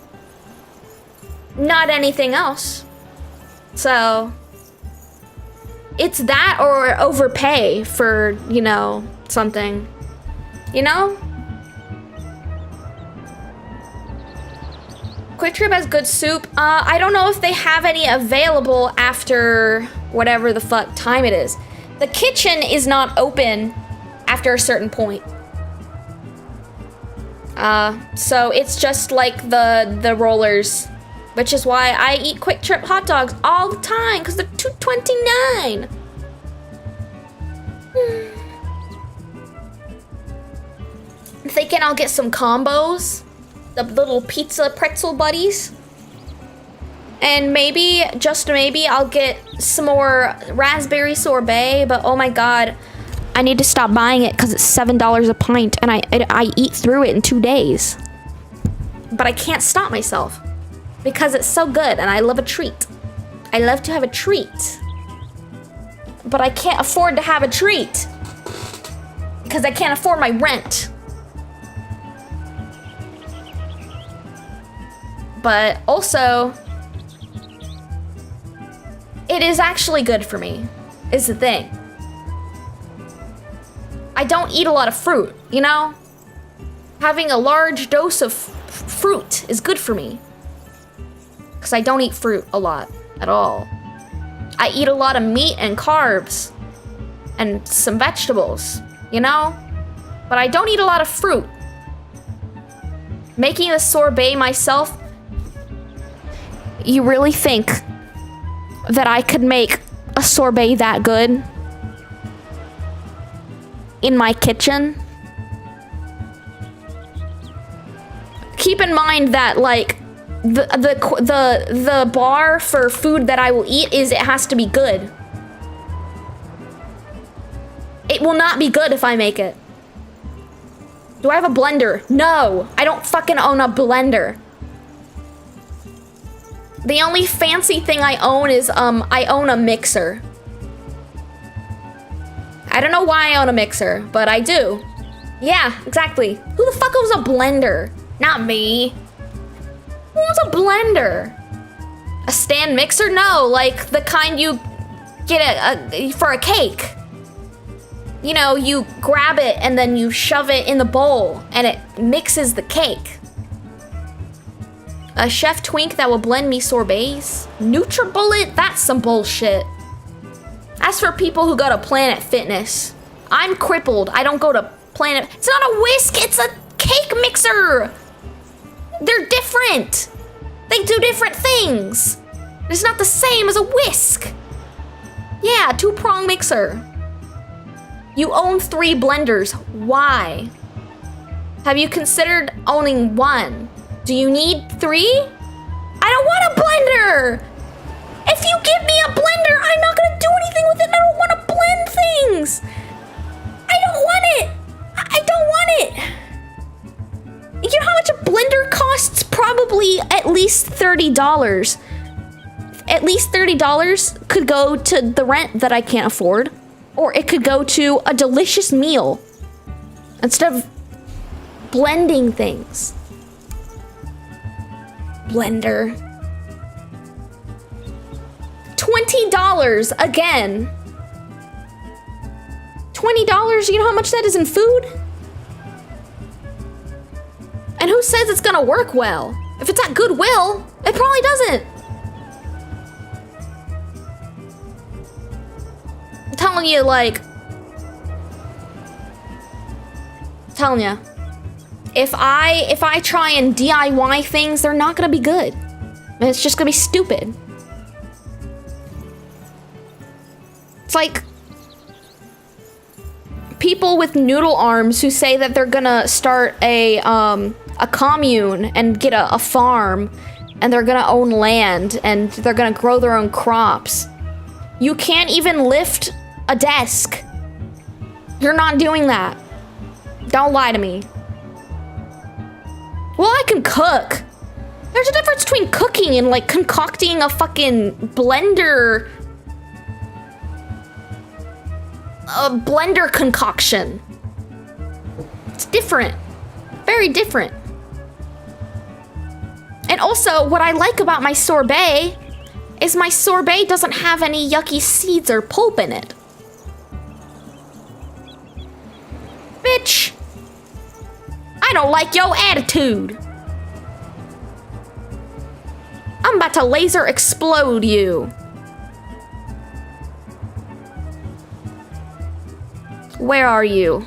not anything else. So it's that or overpay for, you know, something. You know? Quick Trip has good soup. I don't know if they have any available after whatever the fuck time it is. The kitchen is not open after a certain point. So it's just like the rollers, which is why I eat Quick Trip hot dogs all the time, because they're $2.29. thinking I'll get some combos. The little pizza pretzel buddies. And maybe, just maybe, I'll get some more raspberry sorbet, but oh my god. I need to stop buying it because it's $7 a pint and I eat through it in 2 days. But I can't stop myself because it's so good and I love a treat. I love to have a treat. But I can't afford to have a treat because I can't afford my rent. But also, it is actually good for me, is the thing. I don't eat a lot of fruit, you know? Having a large dose of fruit is good for me. Because I don't eat fruit a lot at all. I eat a lot of meat and carbs and some vegetables, you know? But I don't eat a lot of fruit. Making a sorbet myself, you really think that I could make a sorbet that good in my kitchen? Keep in mind that like the bar for food that I will eat is it has to be good. It will not be good if I make it. Do I have a blender? No, I don't fucking own a blender. The only fancy thing I own is I own a mixer. I don't know why I own a mixer, but I do. Yeah, exactly. Who the fuck owns a blender? Not me. Who owns a blender? A stand mixer? No, like the kind you get for a cake. You know, you grab it and then you shove it in the bowl and it mixes the cake. A chef twink that will blend me sorbets? NutriBullet? That's some bullshit. As for people who go to Planet Fitness, I'm crippled. I don't go to Planet... It's not a whisk, it's a cake mixer! They're different! They do different things! It's not the same as a whisk! Yeah, 2-prong mixer. You own 3 blenders. Why? Have you considered owning 1? Do you need 3? I don't want a blender! If you give me a blender, I'm not gonna do anything with it. I don't want to blend things. I don't want it. I don't want it. You know how much a blender costs? Probably at least $30. At least $30 could go to the rent that I can't afford. Or it could go to a delicious meal. Instead of blending things. Blender. $20 again. $20, you know how much that is in food? And who says it's gonna work well? If it's at Goodwill, it probably doesn't. I'm telling you, like... I'm telling you. If I try and DIY things, they're not gonna be good. And it's just gonna be stupid. It's like people with noodle arms who say that they're gonna start a commune and get a farm and they're gonna own land and they're gonna grow their own crops. You can't even lift a desk. You're not doing that. Don't lie to me. Well, I can cook. There's a difference between cooking and like concocting a fucking blender. A blender concoction. It's different. Very different. And also, what I like about my sorbet is my sorbet doesn't have any yucky seeds or pulp in it. Bitch! I don't like your attitude. I'm about to laser explode you. Where are you?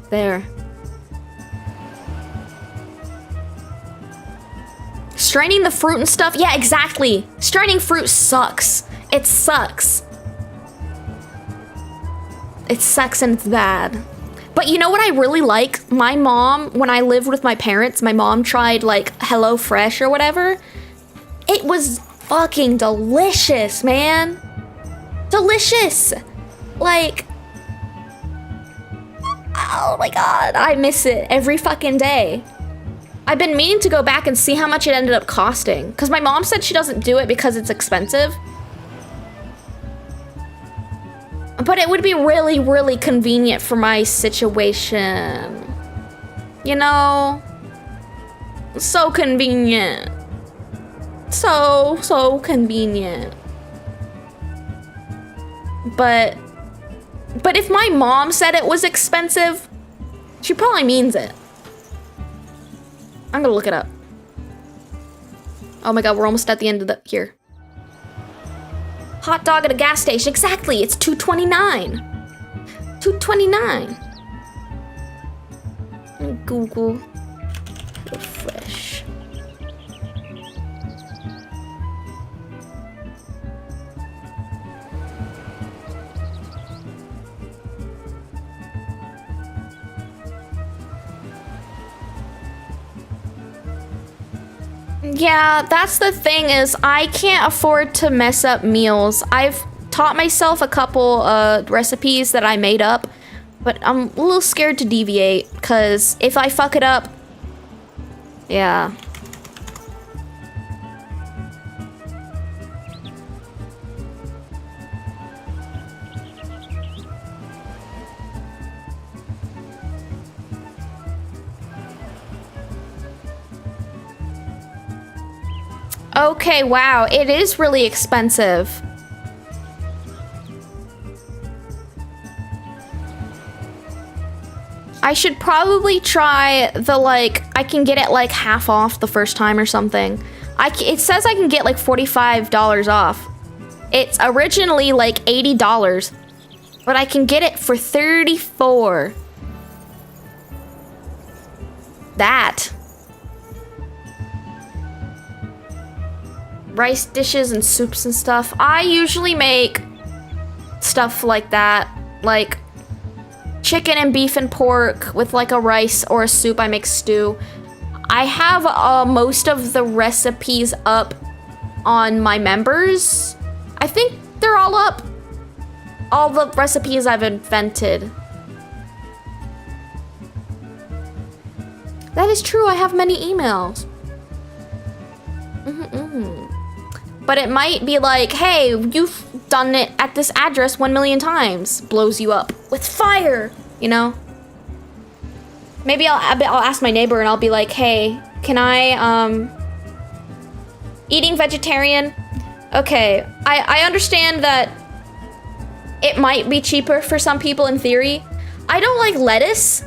There. Straining the fruit and stuff? Yeah, exactly. Straining fruit sucks. It sucks. It sucks and it's bad. But you know what I really like? My mom, when I lived with my parents, my mom tried like HelloFresh or whatever. It was fucking delicious, man. Delicious. Like, oh my God, I miss it every fucking day. I've been meaning to go back and see how much it ended up costing. Because my mom said she doesn't do it because it's expensive. But it would be really, really convenient for my situation. You know? So convenient. So convenient. But if my mom said it was expensive, she probably means it. I'm gonna look it up. Oh my God, we're almost at the end of the, here. Hot dog at a gas station, exactly, it's $2.29. $2.29. Google refresh. Yeah, that's the thing is I can't afford to mess up meals. I've taught myself a couple recipes that I made up, but I'm a little scared to deviate because if I fuck it up, yeah. Okay, wow, it is really expensive. I should probably try the, like, I can get it like half off the first time or something. It says I can get like $45 off. It's originally like $80, but I can get it for $34. That. Rice dishes and soups and stuff. I usually make stuff like that, like chicken and beef and pork with like a rice or a soup. I make stew. I have most of the recipes up on my members. I think they're all up. All the recipes I've invented. That is true, I have many emails. But it might be like, hey, you've done it at this address 1 million times. Blows you up with fire, you know? Maybe I'll ask my neighbor and I'll be like, hey, can I, eating vegetarian? Okay, I understand that it might be cheaper for some people in theory. I don't like lettuce.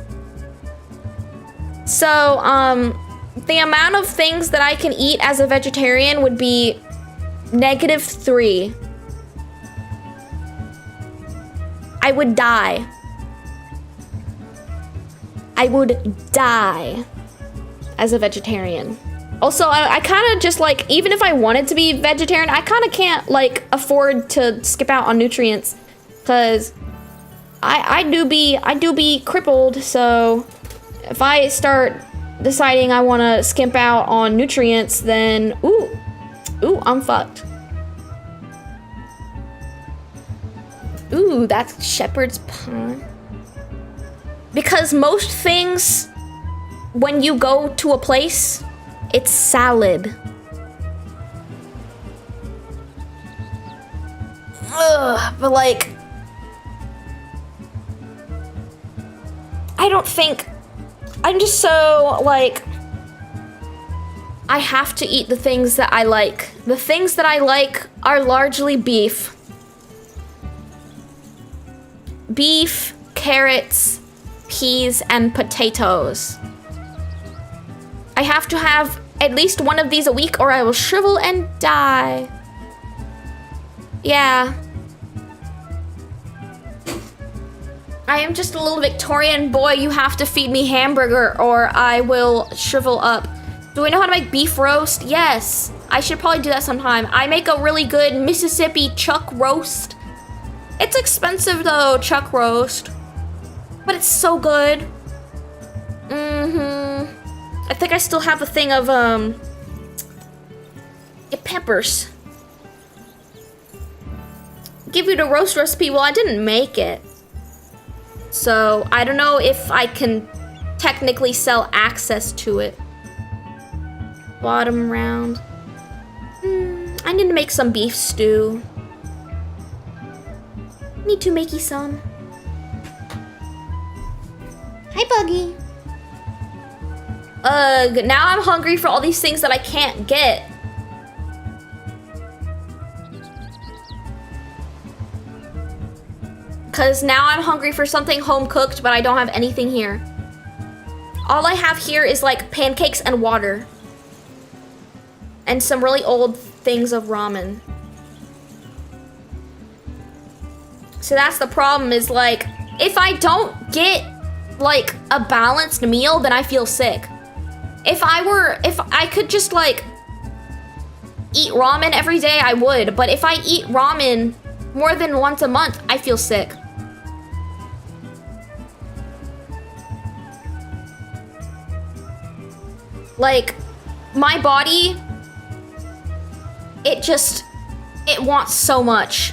So, the amount of things that I can eat as a vegetarian would be -3. I would die. I would die as a vegetarian. Also, I kind of just like, even if I wanted to be vegetarian, I kind of can't like afford to skip out on nutrients because I do be crippled. So if I start deciding I want to skimp out on nutrients, then ooh, I'm fucked. Ooh, that's shepherd's pie. Because most things, when you go to a place, it's salad. Ugh, but like, I don't think, I'm just so like, I have to eat the things that I like. The things that I like are largely beef. Beef, carrots, peas, and potatoes. I have to have at least one of these a week or I will shrivel and die. Yeah. I am just a little Victorian boy. You have to feed me hamburger or I will shrivel up. Do I know how to make beef roast? Yes. I should probably do that sometime. I make a really good Mississippi chuck roast. It's expensive though, chuck roast. But it's so good. I think I still have a thing of, peppers. Give you the roast recipe. Well, I didn't make it. So, I don't know if I can technically sell access to it. Bottom round. I need to make some beef stew. Need to make you some. Hi, Buggy. Now I'm hungry for all these things that I can't get. Because now I'm hungry for something home cooked, but I don't have anything here. All I have here is like pancakes and water. And some really old things of ramen. So that's the problem, is like, if I don't get like a balanced meal, then I feel sick. If I could just like eat ramen every day, I would. But if I eat ramen more than once a month, I feel sick. Like, my body, it wants so much.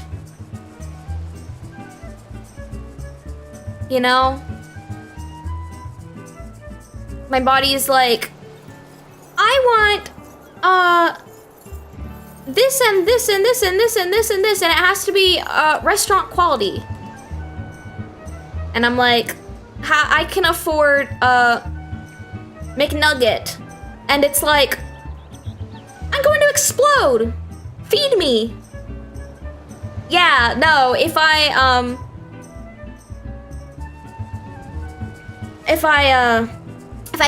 You know? My body is like, I want, this and this and this and this and this and this, and it has to be, restaurant quality. And I'm like, I can afford, McNugget. And it's like, I'm going to explode. Feed me. Yeah, no, if I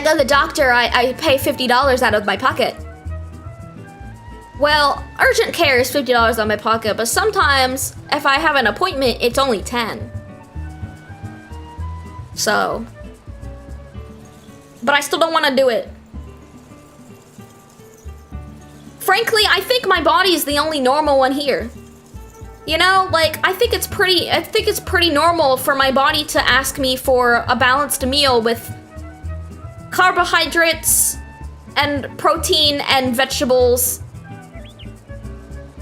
go to the doctor, I pay $50 out of my pocket. Well, urgent care is $50 out of my pocket, but sometimes if I have an appointment, it's only 10. So, but I still don't want to do it. Frankly, I think my body is the only normal one here. You know, like, I think it's pretty normal for my body to ask me for a balanced meal with carbohydrates and protein and vegetables.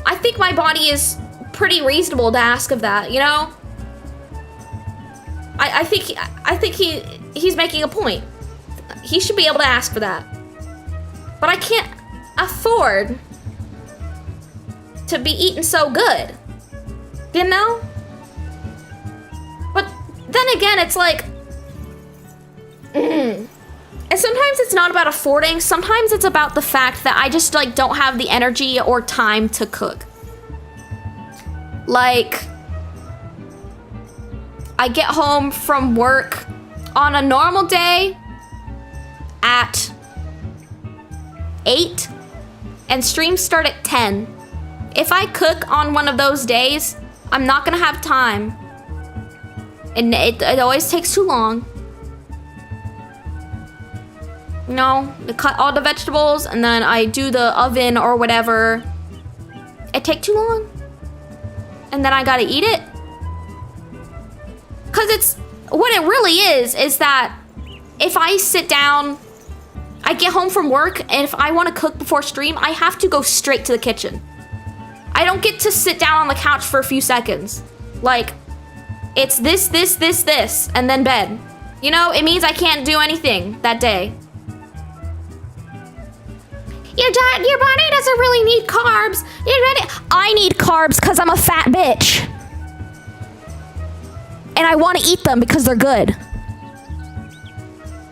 I think my body is pretty reasonable to ask of that, you know? I think he's making a point. He should be able to ask for that. But I can't afford to be eating so good. You know? But then again, it's like, and sometimes it's not about affording. Sometimes it's about the fact that I just like don't have the energy or time to cook. Like, I get home from work on a normal day at 8 and streams start at 10. If I cook on one of those days, I'm not gonna have time. And it always takes too long. You know, I cut all the vegetables and then I do the oven or whatever. It takes too long. And then I gotta eat it. Cause it's, what it really is that if I sit down, I get home from work, and if I wanna cook before stream, I have to go straight to the kitchen. I don't get to sit down on the couch for a few seconds. Like, it's this, and then bed. You know, it means I can't do anything that day. Your body doesn't really need carbs. I need carbs because I'm a fat bitch. And I want to eat them because they're good.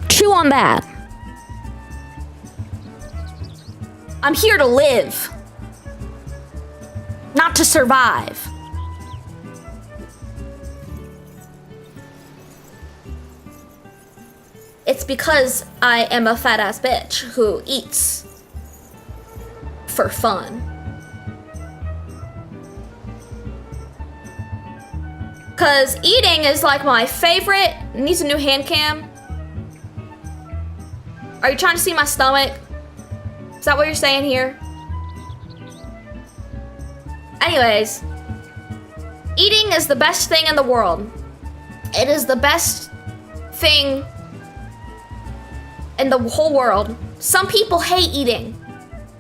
Chew on that. I'm here to live. Not to survive. It's because I am a fat ass bitch who eats for fun. Cause eating is like my favorite. Needs a new hand cam. Are you trying to see my stomach? Is that what you're saying here? Anyways, eating is the best thing in the world. It is the best thing in the whole world. Some people hate eating.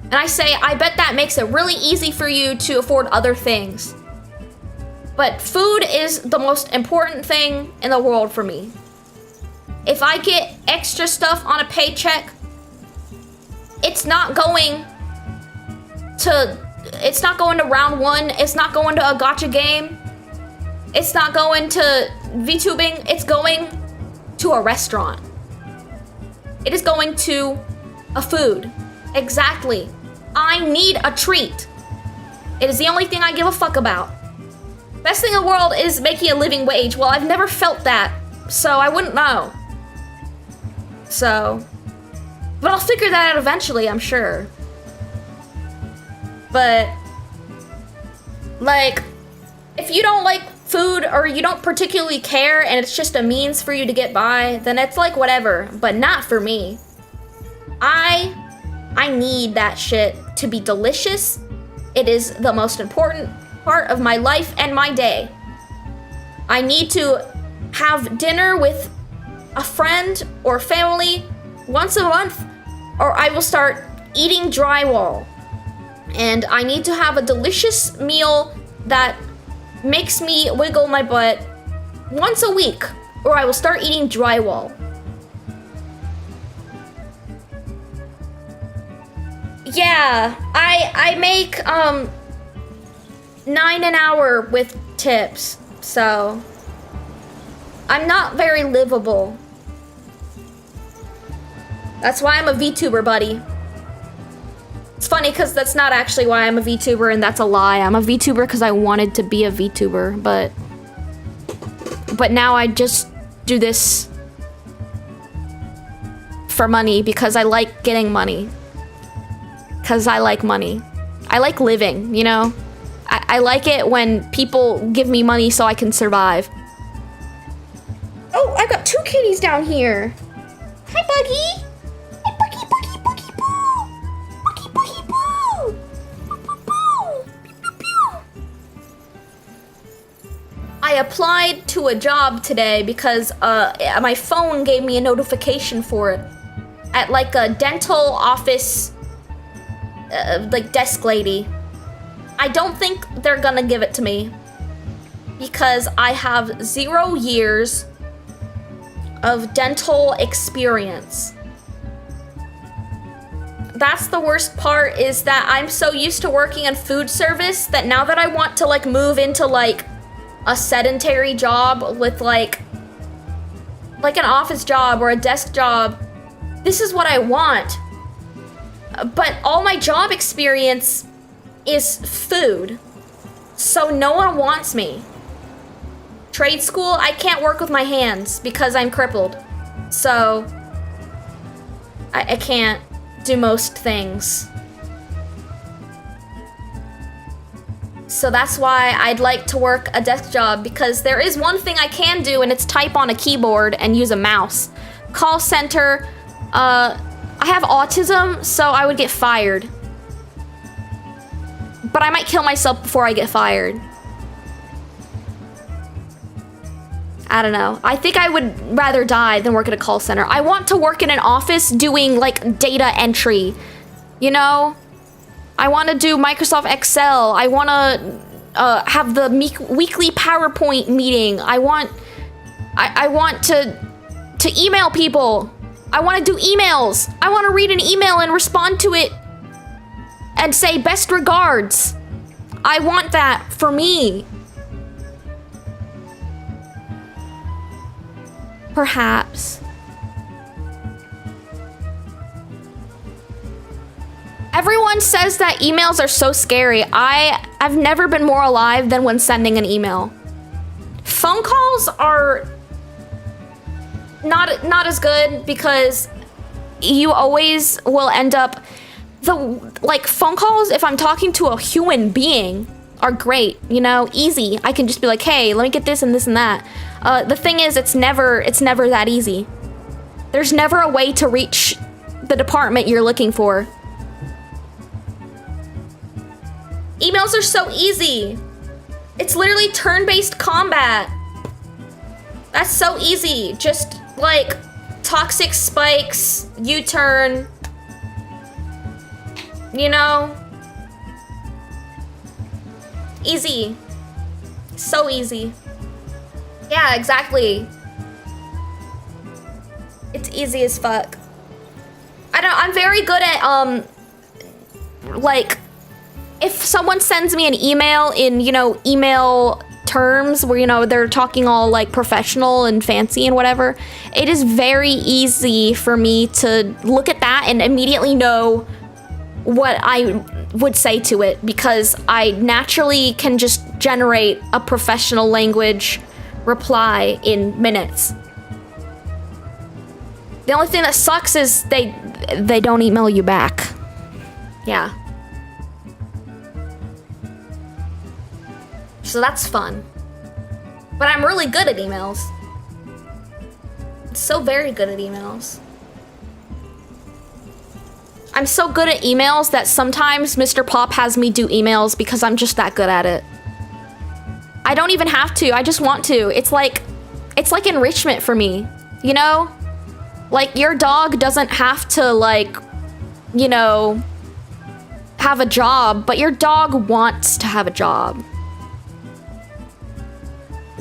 And I say, I bet that makes it really easy for you to afford other things. But food is the most important thing in the world for me. If I get extra stuff on a paycheck, it's not going to round one. It's not going to a gacha game. It's not going to VTubing. It's going to a restaurant. It is going to a food. Exactly. I need a treat. It is the only thing I give a fuck about. Best thing in the world is making a living wage. Well, I've never felt that, so I wouldn't know. So, but I'll figure that out eventually, I'm sure. But, like, if you don't like food or you don't particularly care and it's just a means for you to get by, then it's like whatever, but not for me. I need that shit to be delicious. It is the most important part of my life and my day. I need to have dinner with a friend or family once a month, or I will start eating drywall. And I need to have a delicious meal that makes me wiggle my butt once a week, or I will start eating drywall. Yeah, I make 9 an hour with tips, so I'm not very livable. That's why I'm a VTuber, buddy. It's funny because that's not actually why I'm a VTuber, and that's a lie. I'm a VTuber because I wanted to be a VTuber, but now I just do this for money because I like getting money. Because I like money. I like living, you know? I like it when people give me money so I can survive. Oh, I got 2 kitties down here. Hi, Buggy. Hi, Buggy, Buggy, Buggy, Boo. Buggy, Buggy, Boo. Boo, boo, boo. Pew, pew, pew. I applied to a job today because my phone gave me a notification for it. At like a dental office, like desk lady. I don't think they're gonna give it to me because I have 0 years of dental experience. That's the worst part, is that I'm so used to working in food service that now that I want to like move into like a sedentary job with like an office job or a desk job, this is what I want. But all my job experience is food, so no one wants me. Trade school, I can't work with my hands because I'm crippled, so I can't do most things. So that's why I'd like to work a desk job, because there is one thing I can do, and it's type on a keyboard and use a mouse. Call center, I have autism, so I would get fired. But I might kill myself before I get fired. I don't know. I think I would rather die than work at a call center. I want to work in an office doing like data entry. You know? I want to do Microsoft Excel. I want to have the weekly PowerPoint meeting. I want to email people. I want to do emails. I want to read an email and respond to it and say best regards. I want that for me. Perhaps. Everyone says that emails are so scary. I've never been more alive than when sending an email. Phone calls are not as good because you always will end up phone calls, if I'm talking to a human being, are great, you know, easy. I can just be like, hey, let me get this and this and that. The thing is, it's never that easy. There's never a way to reach the department you're looking for. Emails are so easy. It's literally turn-based combat. That's so easy. Just like toxic spikes, U-turn. You know? Easy. So easy. Yeah, exactly. It's easy as fuck. I'm very good at, like, if someone sends me an email in, you know, email terms where, you know, they're talking all like professional and fancy and whatever, it is very easy for me to look at that and immediately know what I would say to it, because I naturally can just generate a professional language reply in minutes. The only thing that sucks is they don't email you back. Yeah. So that's fun. But I'm really good at emails. So very good at emails. I'm so good at emails that sometimes Mr. Pop has me do emails because I'm just that good at it. I don't even have to, I just want to. It's like enrichment for me, you know? Like, your dog doesn't have to, like, you know, have a job, but your dog wants to have a job.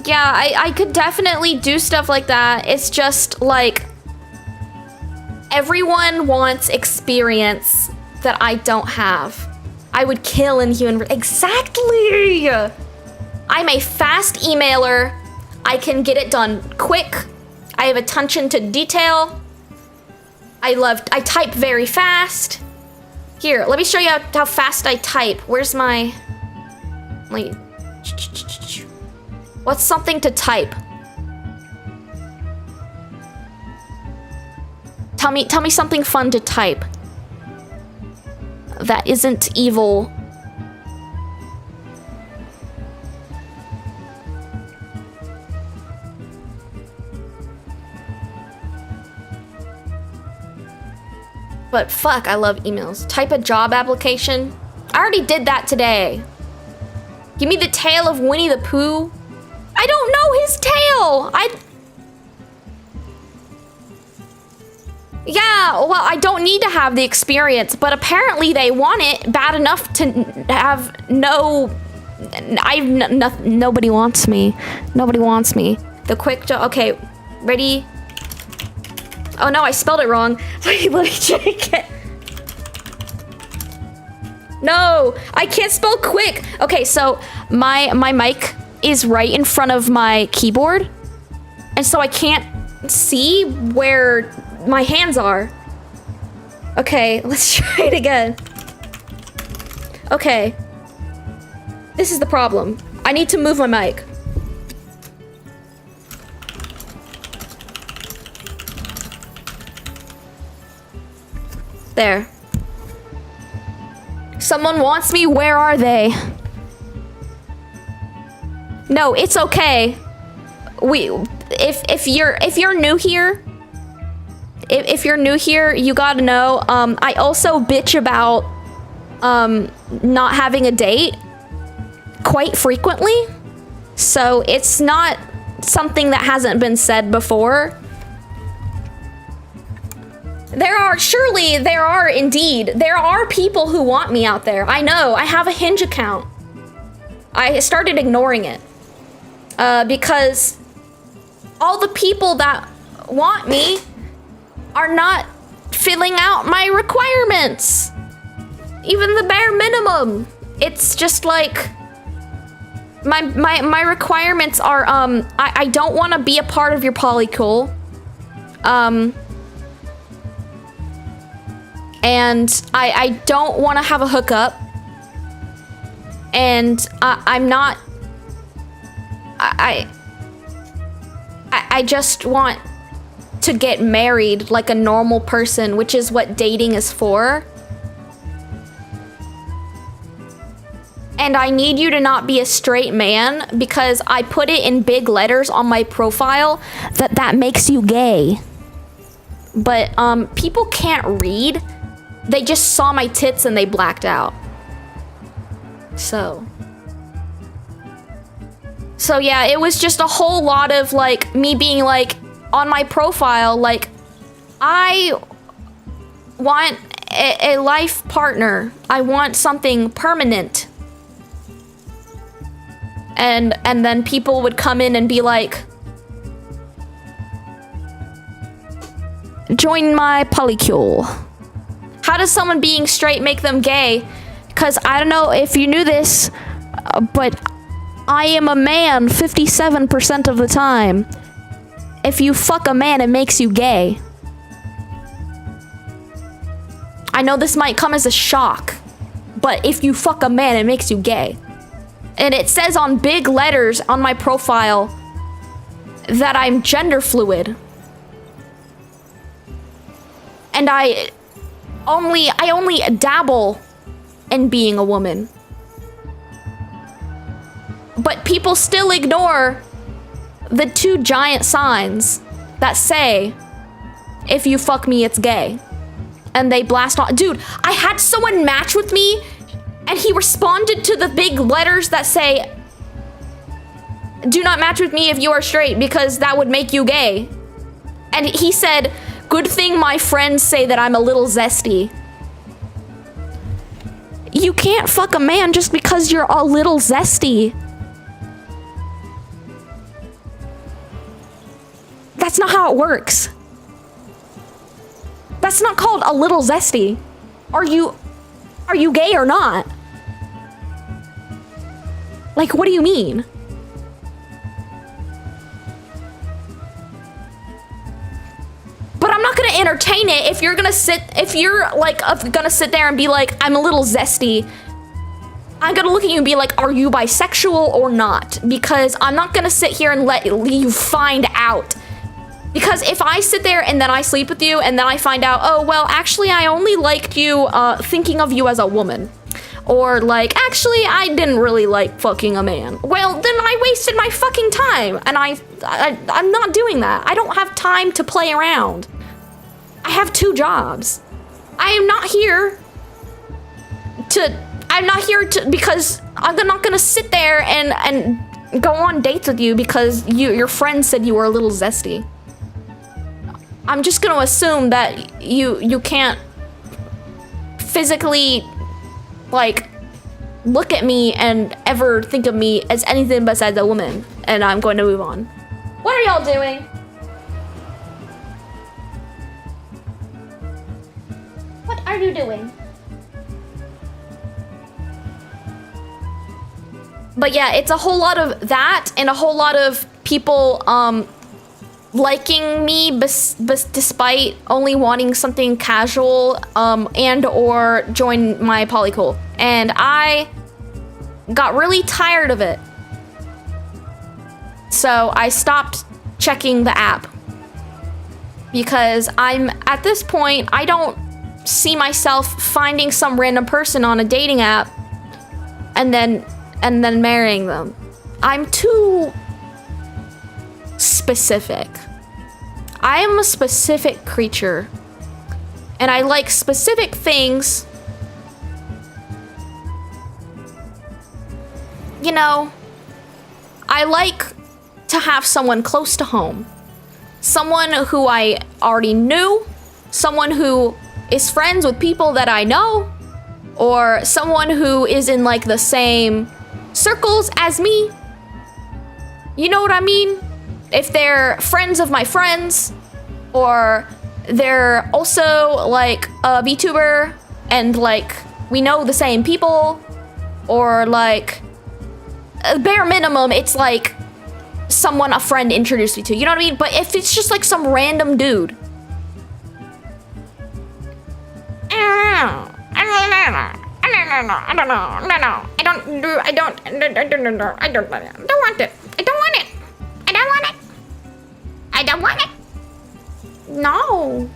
Yeah, I could definitely do stuff like that. It's just, like, everyone wants experience that I don't have. I would kill in human... Exactly! I'm a fast emailer. I can get it done quick. I have attention to detail. I type very fast. Here, let me show you how fast I type. Where's my... Wait. What's something to type? Tell me something fun to type. That isn't evil. But fuck, I love emails. Type a job application. I already did that today. Give me the tale of Winnie the Pooh. I don't know his tale. Yeah, well, I don't need to have the experience, but apparently they want it bad enough to have no... Nobody wants me. Nobody wants me. The quick job... Okay, ready? Oh no, I spelled it wrong. Wait, let me check it. No, I can't spell quick. Okay, so my mic is right in front of my keyboard, and so I can't see where my hands are. Okay, let's try it again. Okay. This is the problem. I need to move my mic. There. Someone wants me, where are they? No, it's okay. If you're new here, if you're new here, you gotta know, I also bitch about not having a date quite frequently. So it's not something that hasn't been said before. There are people who want me out there. I know, I have a Hinge account. I started ignoring it. Because all the people that want me are not filling out my requirements. Even the bare minimum. It's just like, my requirements are, I don't want to be a part of your polycule. And I don't want to have a hookup. And I'm not... I just want to get married like a normal person, which is what dating is for. And I need you to not be a straight man, because I put it in big letters on my profile that makes you gay. But people can't read. They just saw my tits and they blacked out. So yeah, it was just a whole lot of like me being like on my profile, like I want a life partner. I want something permanent. And then people would come in and be like, join my polycule. How does someone being straight make them gay? Because I don't know if you knew this, but I am a man 57% of the time. If you fuck a man, it makes you gay. I know this might come as a shock, but if you fuck a man, it makes you gay. And it says on big letters on my profile that I'm gender fluid. And I only dabble in being a woman. But people still ignore the 2 giant signs that say, if you fuck me, it's gay. And they blast on. Dude, I had someone match with me and he responded to the big letters that say, do not match with me if you are straight because that would make you gay. And he said, good thing my friends say that I'm a little zesty. You can't fuck a man just because you're a little zesty. That's not how it works. That's not called a little zesty. Are you gay or not? Like, what do you mean? But I'm not gonna entertain it if you're gonna sit there and be like, I'm a little zesty. I'm gonna look at you and be like, are you bisexual or not? Because I'm not gonna sit here and let you find out. Because if I sit there and then I sleep with you and then I find out, oh, well, actually, I only liked you thinking of you as a woman. Or like, actually, I didn't really like fucking a man. Well, then I wasted my fucking time. And I'm not doing that. I don't have time to play around. I have 2 jobs. I am not here because I'm not gonna sit there and go on dates with you because your friend said you were a little zesty. I'm just gonna assume that you can't physically, like, look at me and ever think of me as anything besides a woman, and I'm going to move on. What are y'all doing? What are you doing? But yeah, it's a whole lot of that and a whole lot of people liking me despite only wanting something casual and or join my polycule. And I got really tired of it. So I stopped checking the app. Because I'm at this point, I don't see myself finding some random person on a dating app and then marrying them. I'm too specific. I am a specific creature, and I like specific things. You know, I like to have someone close to home. Someone who I already knew, someone who is friends with people that I know, or someone who is in like the same circles as me. You know what I mean? If they're friends of my friends, or they're also like a VTuber and like we know the same people, or like bare minimum, it's like someone a friend introduced me to, you know what I mean? But if it's just like some random dude, I don't want it. No.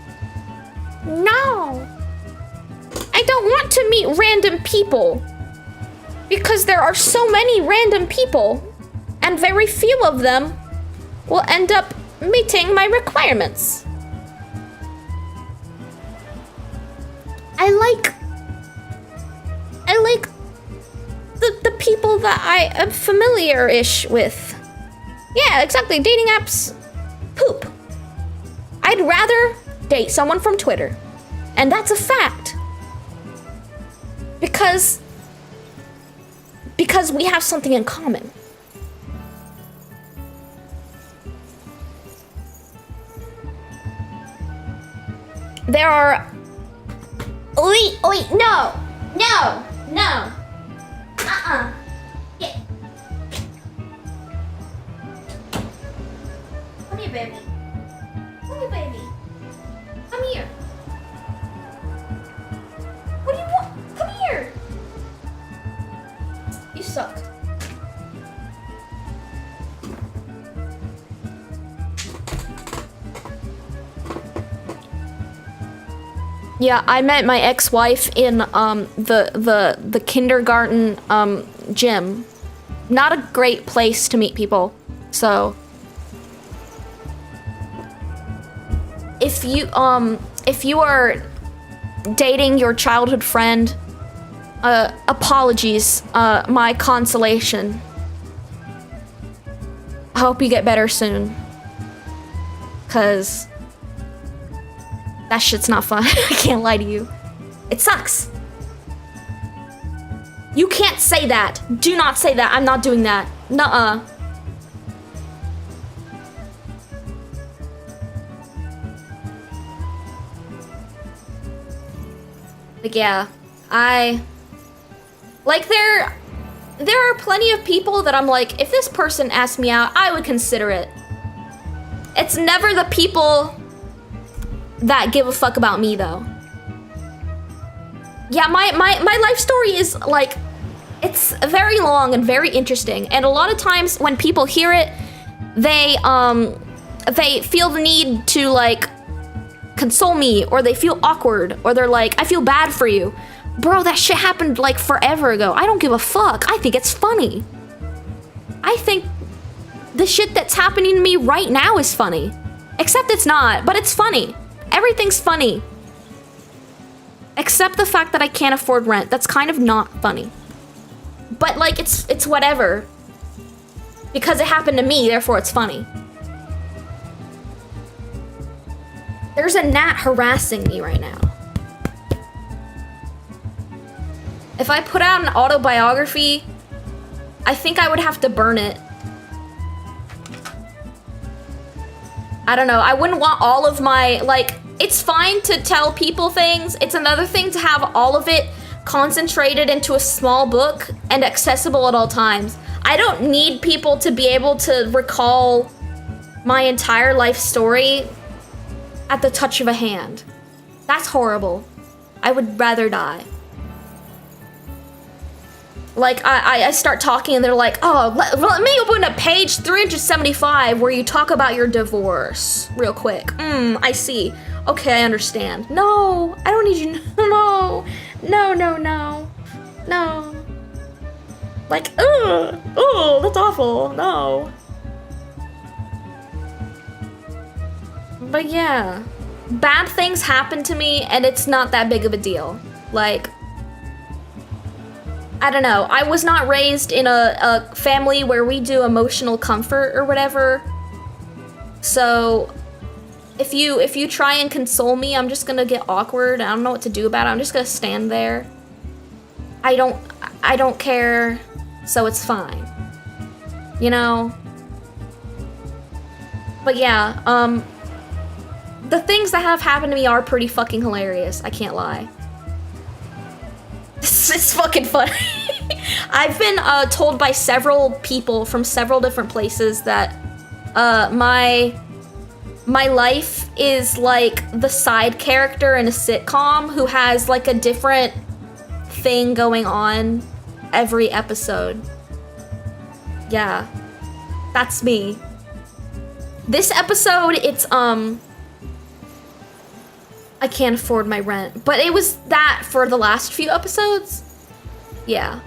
I don't want to meet random people. Because there are so many random people, and very few of them will end up meeting my requirements. I like the people that I am familiar-ish with. Yeah, exactly. Dating apps, poop. I'd rather date someone from Twitter. And that's a fact. Because we have something in common. There are... Wait, no. Yeah. Come here, baby. Come here. What do you want? Come here. You suck. Yeah, I met my ex-wife in the kindergarten gym. Not a great place to meet people. So if you are dating your childhood friend, apologies, my consolation. I hope you get better soon. 'Cause that shit's not fun. I can't lie to you. It sucks. You can't say that. Do not say that. I'm not doing that. Nuh-uh. Like, yeah, there are plenty of people that I'm like, if this person asked me out, I would consider it. It's never the people that give a fuck about me, though. Yeah, my life story is, like, it's very long and very interesting, and a lot of times when people hear it, they feel the need to, like, console me, or they feel awkward, or they're like, I feel bad for you. Bro, that shit happened, like, forever ago. I don't give a fuck. I think it's funny. I think the shit that's happening to me right now is funny. Except it's not, but it's funny. Everything's funny. Except the fact that I can't afford rent. That's kind of not funny. But, like, it's whatever. Because it happened to me, therefore it's funny. There's a gnat harassing me right now. If I put out an autobiography, I think I would have to burn it. I don't know, I wouldn't want all of my, like, it's fine to tell people things. It's another thing to have all of it concentrated into a small book and accessible at all times. I don't need people to be able to recall my entire life story at the touch of a hand. That's horrible. I would rather die. Like, I start talking and they're like, oh, let me open up page 375 where you talk about your divorce real quick. I see. Okay, I understand. No, I don't need you. No. Like, oh, that's awful. No. But yeah, bad things happen to me and it's not that big of a deal. Like, I don't know, I was not raised in a family where we do emotional comfort or whatever. So if you try and console me, I'm just gonna get awkward. I don't know what to do about it. I'm just gonna stand there. I don't care, so it's fine. You know? But yeah, the things that have happened to me are pretty fucking hilarious. I can't lie. It's fucking funny. I've been told by several people from several different places that my life is like the side character in a sitcom who has like a different thing going on every episode. Yeah, that's me. This episode, it's I can't afford my rent, but it was that for the last few episodes. Yeah.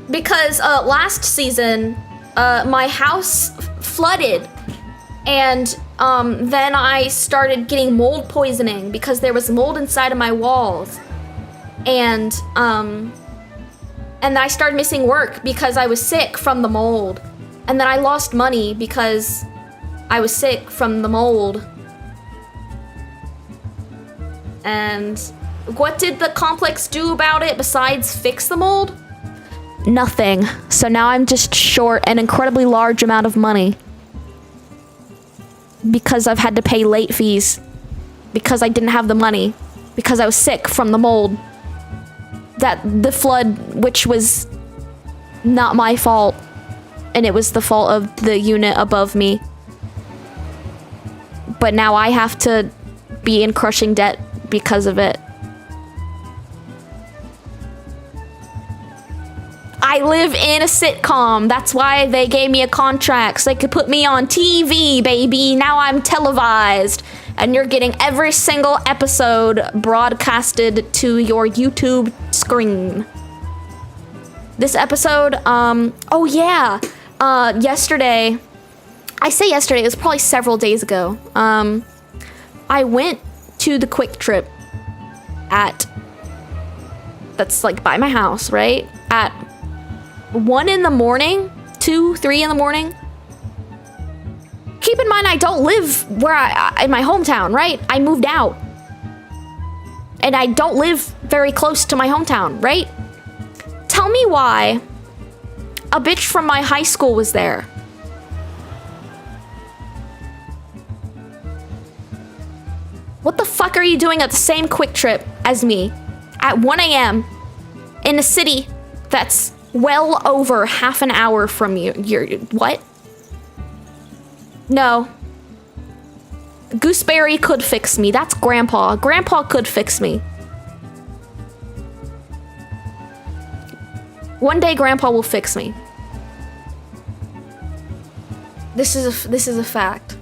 Because last season, my house flooded, and then I started getting mold poisoning because there was mold inside of my walls, and And then I started missing work because I was sick from the mold. And then I lost money because I was sick from the mold. And what did the complex do about it besides fix the mold? Nothing. So now I'm just short an incredibly large amount of money. Because I've had to pay late fees. Because I didn't have the money. Because I was sick from the mold. The flood, which was not my fault. And it was the fault of the unit above me. But now I have to be in crushing debt because of it. I live in a sitcom. That's why they gave me a contract, so they could put me on TV, baby. Now I'm televised. And you're getting every single episode broadcasted to your YouTube screen. This episode, oh yeah. Yesterday, I say yesterday, it was probably several days ago. I went to the Quick Trip that's like by my house, right? At 1 in the morning, 2, 3 in the morning. Keep in mind, I don't live in my hometown, right? I moved out. And I don't live very close to my hometown, right? Tell me why a bitch from my high school was there. What the fuck are you doing at the same Quick Trip as me at 1 a.m. in a city that's well over half an hour from you? What? No. Gooseberry could fix me. That's Grandpa. Grandpa could fix me. One day Grandpa will fix me. This is a fact.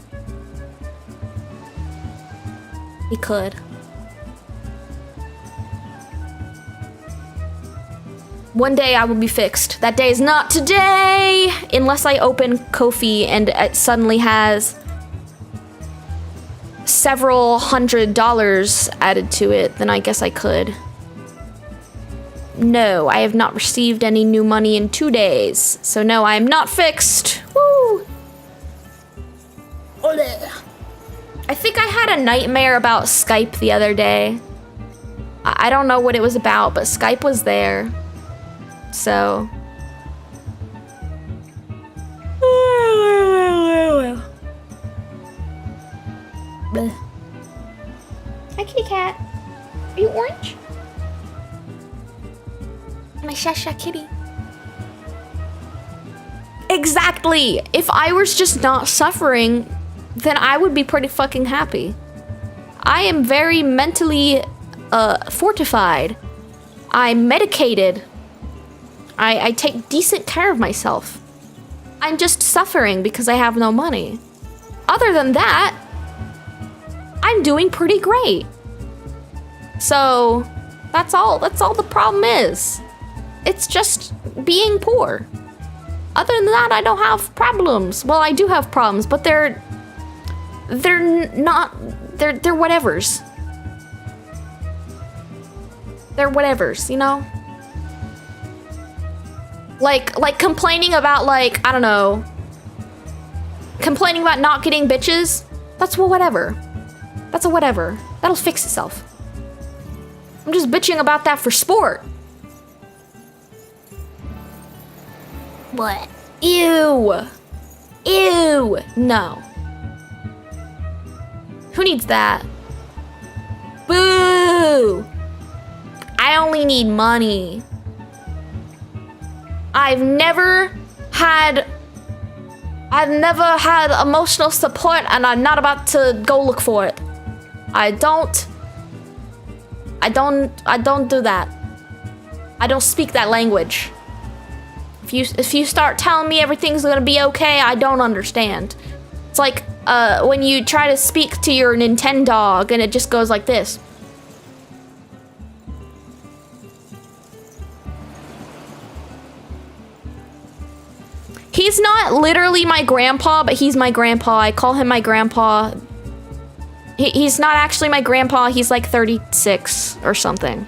He could. One day I will be fixed. That day is not today! Unless I open Ko-fi and it suddenly has several $100s added to it, then I guess I could. No, I have not received any new money in 2 days. So no, I am not fixed. Woo! Ole. I think I had a nightmare about Skype the other day. I don't know what it was about, but Skype was there. So. Hi, kitty cat. Are you orange? My Shasha kitty. Exactly! If I was just not suffering, then I would be pretty fucking happy. I am very mentally fortified. I'm medicated. I take decent care of myself. I'm just suffering because I have no money. Other than that, I'm doing pretty great. So, that's all the problem is. It's just being poor. Other than that, I don't have problems. Well, I do have problems, but they're whatevers. They're whatevers, you know? Like complaining about, like, I don't know, complaining about not getting bitches, that's whatever. That's a whatever. That'll fix itself. I'm just bitching about that for sport. What? Ew. Ew. No. Who needs that? Boo! I only need money. I've never had emotional support, and I'm not about to go look for it. I don't do that. I don't speak that language. If you start telling me everything's gonna be okay, I don't understand. It's like when you try to speak to your Nintendo and it just goes like this. He's not literally my grandpa, but he's my grandpa. I call him my grandpa. He's not actually my grandpa. He's like 36 or something.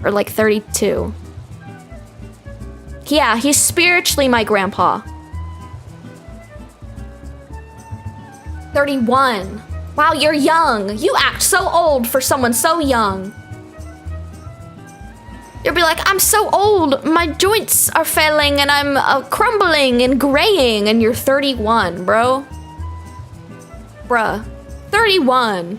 Or like 32. Yeah, he's spiritually my grandpa. 31. Wow, you're young. You act so old for someone so young. You'll be like, I'm so old. My joints are failing and I'm crumbling and graying. And you're 31, bro. Bruh. 31.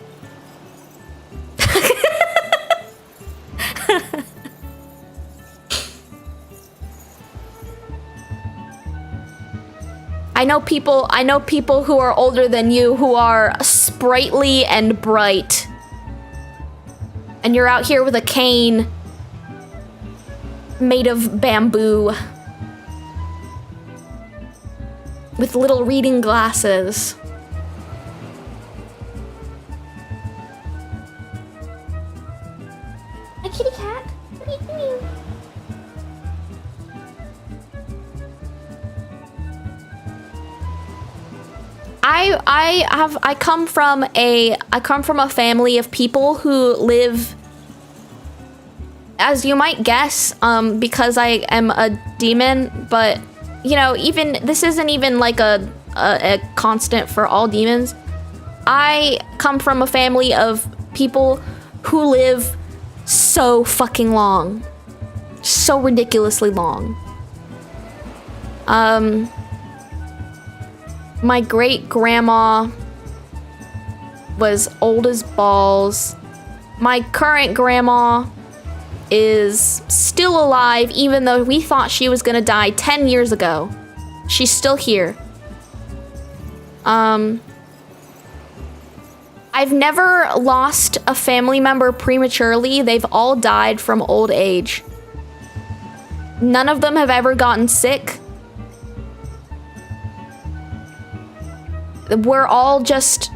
I know people who are older than you who are sprightly and bright. And you're out here with a cane made of bamboo. With little reading glasses. A kitty cat? What are you doing? I come from a family of people who live, as you might guess, because I am a demon, but you know, even this isn't even like a constant for all demons. I come from a family of people who live so fucking long. So ridiculously long. My great-grandma was old as balls. My current grandma is still alive, even though we thought she was gonna die 10 years ago. She's still here. I've never lost a family member prematurely. They've all died from old age. None of them have ever gotten sick. We're all just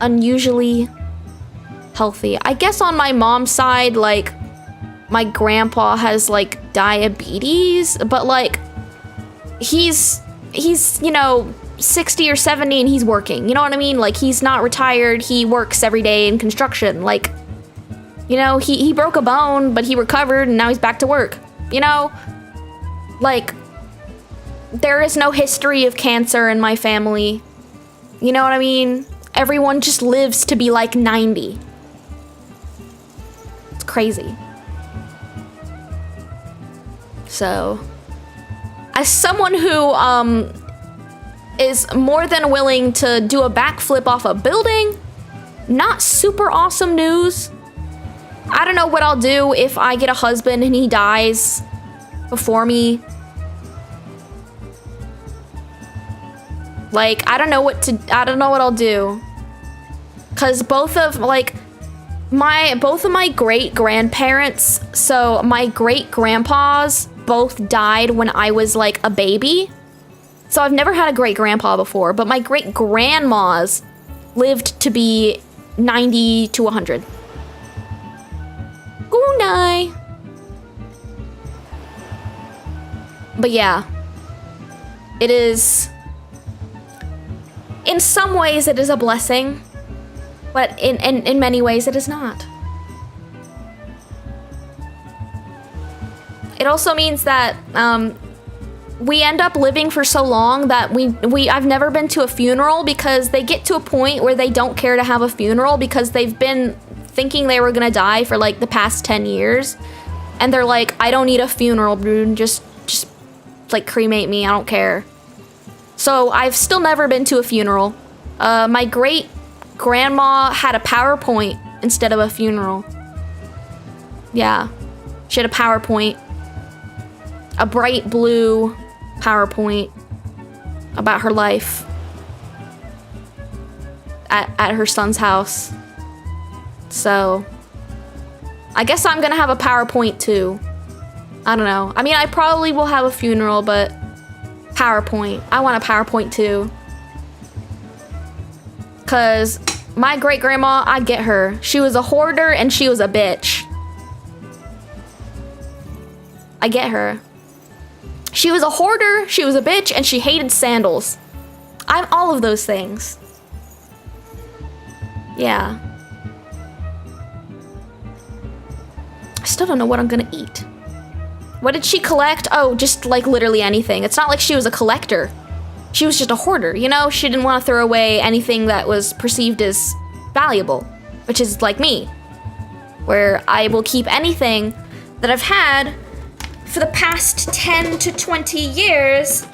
unusually healthy. I guess on my mom's side, like, my grandpa has, like, diabetes, but, like, he's, you know, 60 or 70 and he's working. You know what I mean? Like, he's not retired. He works every day in construction. Like, you know, he broke a bone, but he recovered and now he's back to work. You know? Like, there is no history of cancer in my family. You know what I mean? Everyone just lives to be like 90. It's crazy. So, as someone who is more than willing to do a backflip off a building, not super awesome news. I don't know what I'll do if I get a husband and he dies before me. Like, I don't know what I'll do. Cause both of my great grandparents, so my great grandpas both died when I was like a baby. So I've never had a great grandpa before, but my great grandmas lived to be 90 to 100. Gunai. But yeah, it is. In some ways, it is a blessing, but in many ways, it is not. It also means that we end up living for so long that I've never been to a funeral because they get to a point where they don't care to have a funeral because they've been thinking they were gonna die for like the past 10 years, and they're like, I don't need a funeral, dude. Just like cremate me. I don't care. So I've still never been to a funeral. My great grandma had a PowerPoint instead of a funeral. Yeah, she had a PowerPoint, a bright blue PowerPoint about her life at her son's house. So I guess I'm gonna have a PowerPoint too. I don't know. I mean, I probably will have a funeral, but PowerPoint. I want a PowerPoint too. Cause my great grandma, I get her. She was a hoarder and she was a bitch. I get her. She was a hoarder, she was a bitch, and she hated sandals. I'm all of those things. Yeah. I still don't know what I'm gonna eat. What did she collect? Oh, just like literally anything. It's not like she was a collector. She was just a hoarder, you know? She didn't want to throw away anything that was perceived as valuable, which is like me, where I will keep anything that I've had for the past 10 to 20 years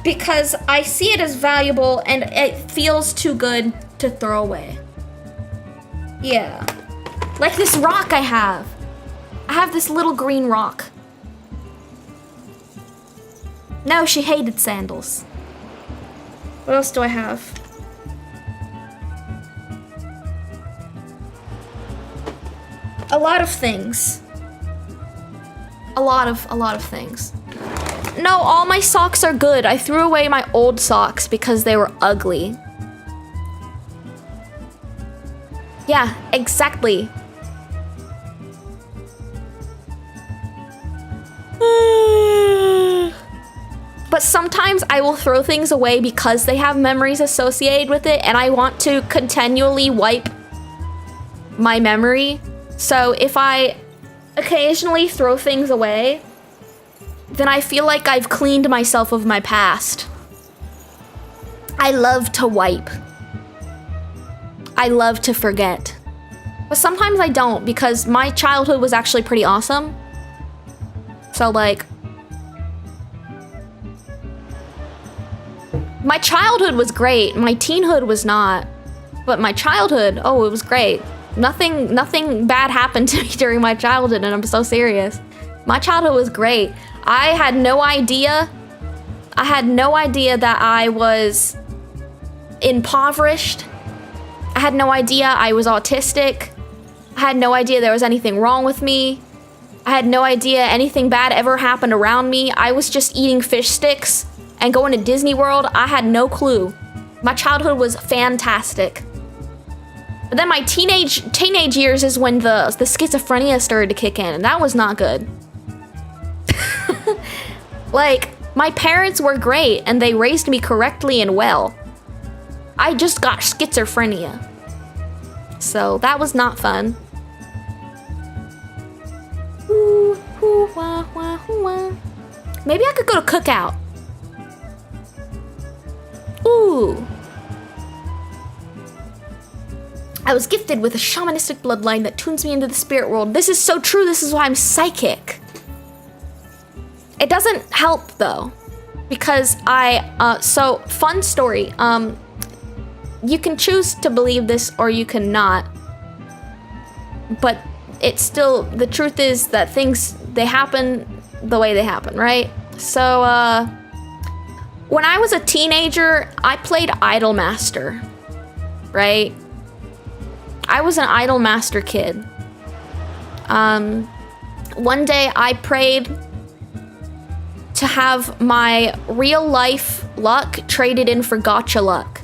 because I see it as valuable and it feels too good to throw away. Yeah. Like this rock I have. I have this little green rock. No, she hated sandals. What else do I have? A lot of things. A lot of things. No, all my socks are good. I threw away my old socks because they were ugly. Yeah, exactly. But sometimes I will throw things away because they have memories associated with it, and I want to continually wipe my memory. So if I occasionally throw things away, then I feel like I've cleaned myself of my past. I love to wipe. I love to forget. But sometimes I don't, because my childhood was actually pretty awesome. So like, my childhood was great. My teenhood was not. But my childhood, oh, it was great. Nothing bad happened to me during my childhood, and I'm so serious. My childhood was great. I had no idea that I was impoverished. I had no idea I was autistic. I had no idea there was anything wrong with me. I had no idea anything bad ever happened around me. I was just eating fish sticks and going to Disney World. I had no clue. My childhood was fantastic. But then my teenage years is when the schizophrenia started to kick in, and that was not good. Like, my parents were great, and they raised me correctly and well. I just got schizophrenia. So that was not fun. Ooh, ooh, wah, wah, wah. Maybe I could go to Cookout. Ooh. I was gifted with a shamanistic bloodline that tunes me into the spirit world. This is so true. This is why I'm psychic. It doesn't help though, because so fun story. You can choose to believe this or you cannot, but it's still, the truth is that things, they happen the way they happen, right? So, when I was a teenager, I played Idolmaster, right? I was an Idolmaster kid. One day I prayed to have my real life luck traded in for gotcha luck.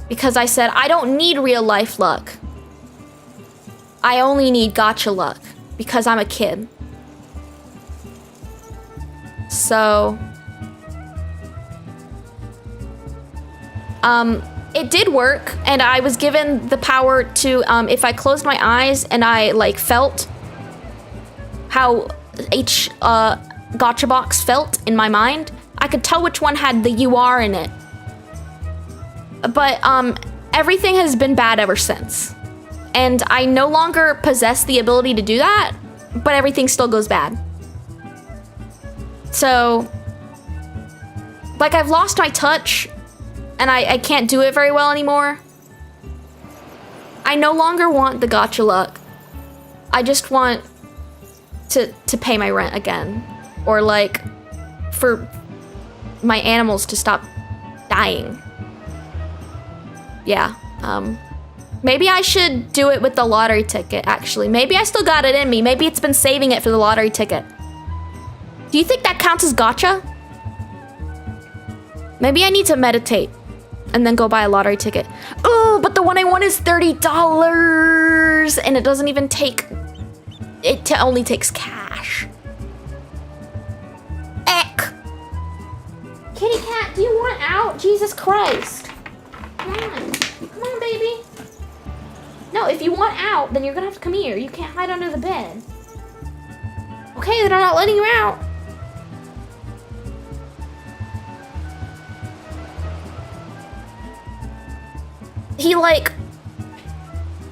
Because I said, I don't need real life luck. I only need gotcha luck because I'm a kid. So, it did work, and I was given the power to, if I closed my eyes and I like felt how each gotcha box felt in my mind, I could tell which one had the UR in it. But everything has been bad ever since. And I no longer possess the ability to do that, but everything still goes bad. So, like, I've lost my touch, and I can't do it very well anymore. I no longer want the gotcha luck. I just want to pay my rent again. Or, like, for my animals to stop dying. Yeah, maybe I should do it with the lottery ticket, actually. Maybe I still got it in me. Maybe it's been saving it for the lottery ticket. Do you think that counts as gotcha? Maybe I need to meditate and then go buy a lottery ticket. Oh, but the one I want is $30 and it doesn't even take, it only takes cash. Eck. Kitty cat, do you want out? Jesus Christ. Come on, baby. No, if you want out, then you're gonna have to come here. You can't hide under the bed. Okay, then I'm not letting you out. He like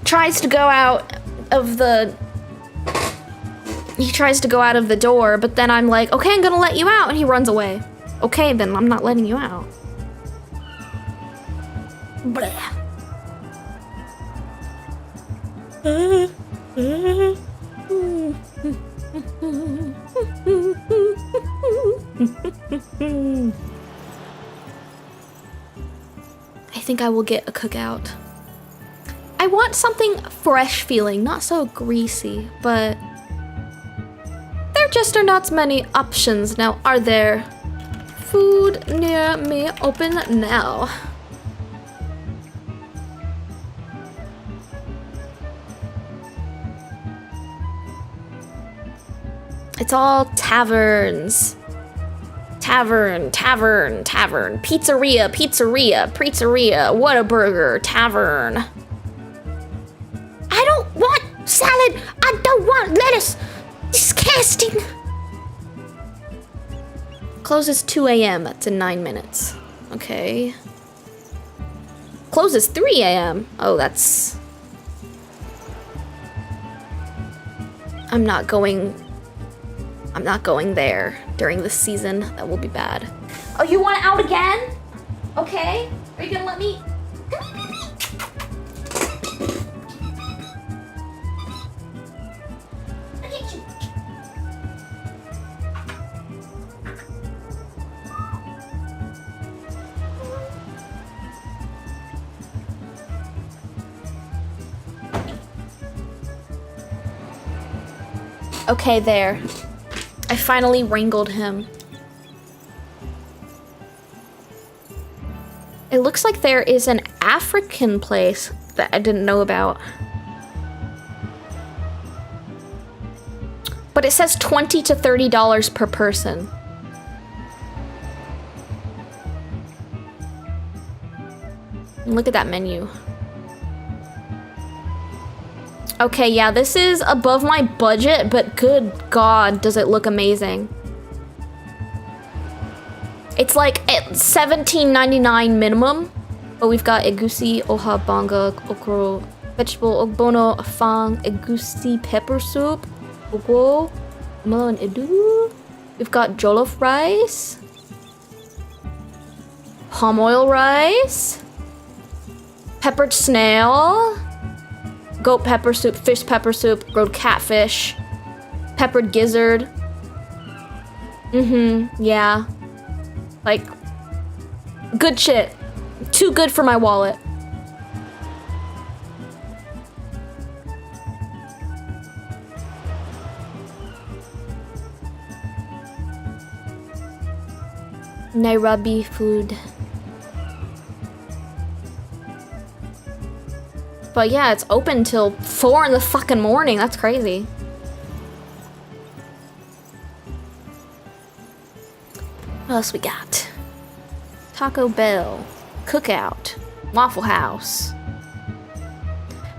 tries to go out of the door, but then I'm like, okay, I'm gonna let you out, and he runs away. Okay, then I'm not letting you out. Bleh. I think I will get a cookout. I want something fresh feeling, not so greasy, but there just are not many options now, are there? Food near me open now. It's all taverns. Tavern, tavern, tavern. Pizzeria, pizzeria, pizzeria. Whataburger, tavern. I don't want salad. I don't want lettuce. Disgusting. Closes 2 a.m. That's in 9 minutes. Okay. Closes 3 a.m. Oh, that's... I'm not going there during this season. That will be bad. Oh, you want out again? Okay. Are you gonna let me? Okay, there. I finally wrangled him. It looks like there is an African place that I didn't know about. But it says $20 to $30 per person. And look at that menu. Okay, yeah, this is above my budget, but good God, does it look amazing. It's like $17.99 minimum, but we've got egusi, oha banga, okro, vegetable, ogbono, afang, egusi, pepper soup, ogo, melon edu. We've got jollof rice, palm oil rice, peppered snail, goat pepper soup, fish pepper soup, grilled catfish, peppered gizzard. Yeah. Like, good shit. Too good for my wallet. Nairobi food. But yeah, it's open till 4 in the fucking morning. That's crazy. What else we got? Taco Bell, Cookout, Waffle House.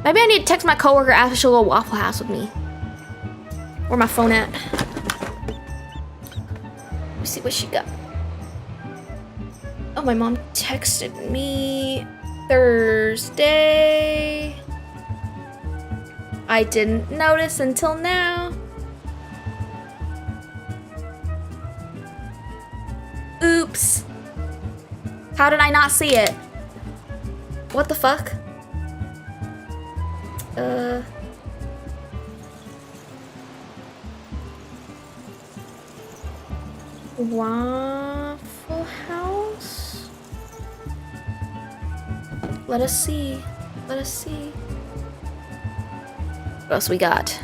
Maybe I need to text my coworker after she'll go to Waffle House with me. Where my phone at? Let me see what she got. Oh, my mom texted me Thursday. I didn't notice until now. Oops. How did I not see it? What the fuck? Waffle House? Let us see. Let us see. What else we got?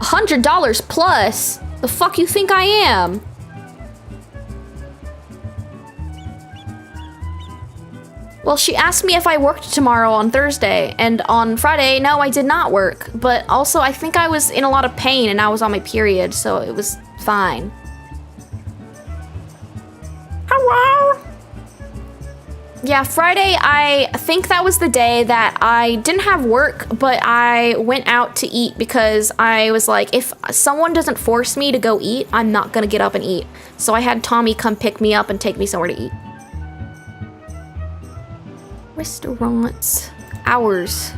$100 plus? The fuck you think I am? Well, she asked me if I worked tomorrow on Thursday, and on Friday, no, I did not work. But also, I think I was in a lot of pain and I was on my period, so it was fine. Hello? Yeah, Friday, I think that was the day that I didn't have work, but I went out to eat because I was like, if someone doesn't force me to go eat, I'm not gonna get up and eat. So I had Tommy come pick me up and take me somewhere to eat. Restaurants. Hours.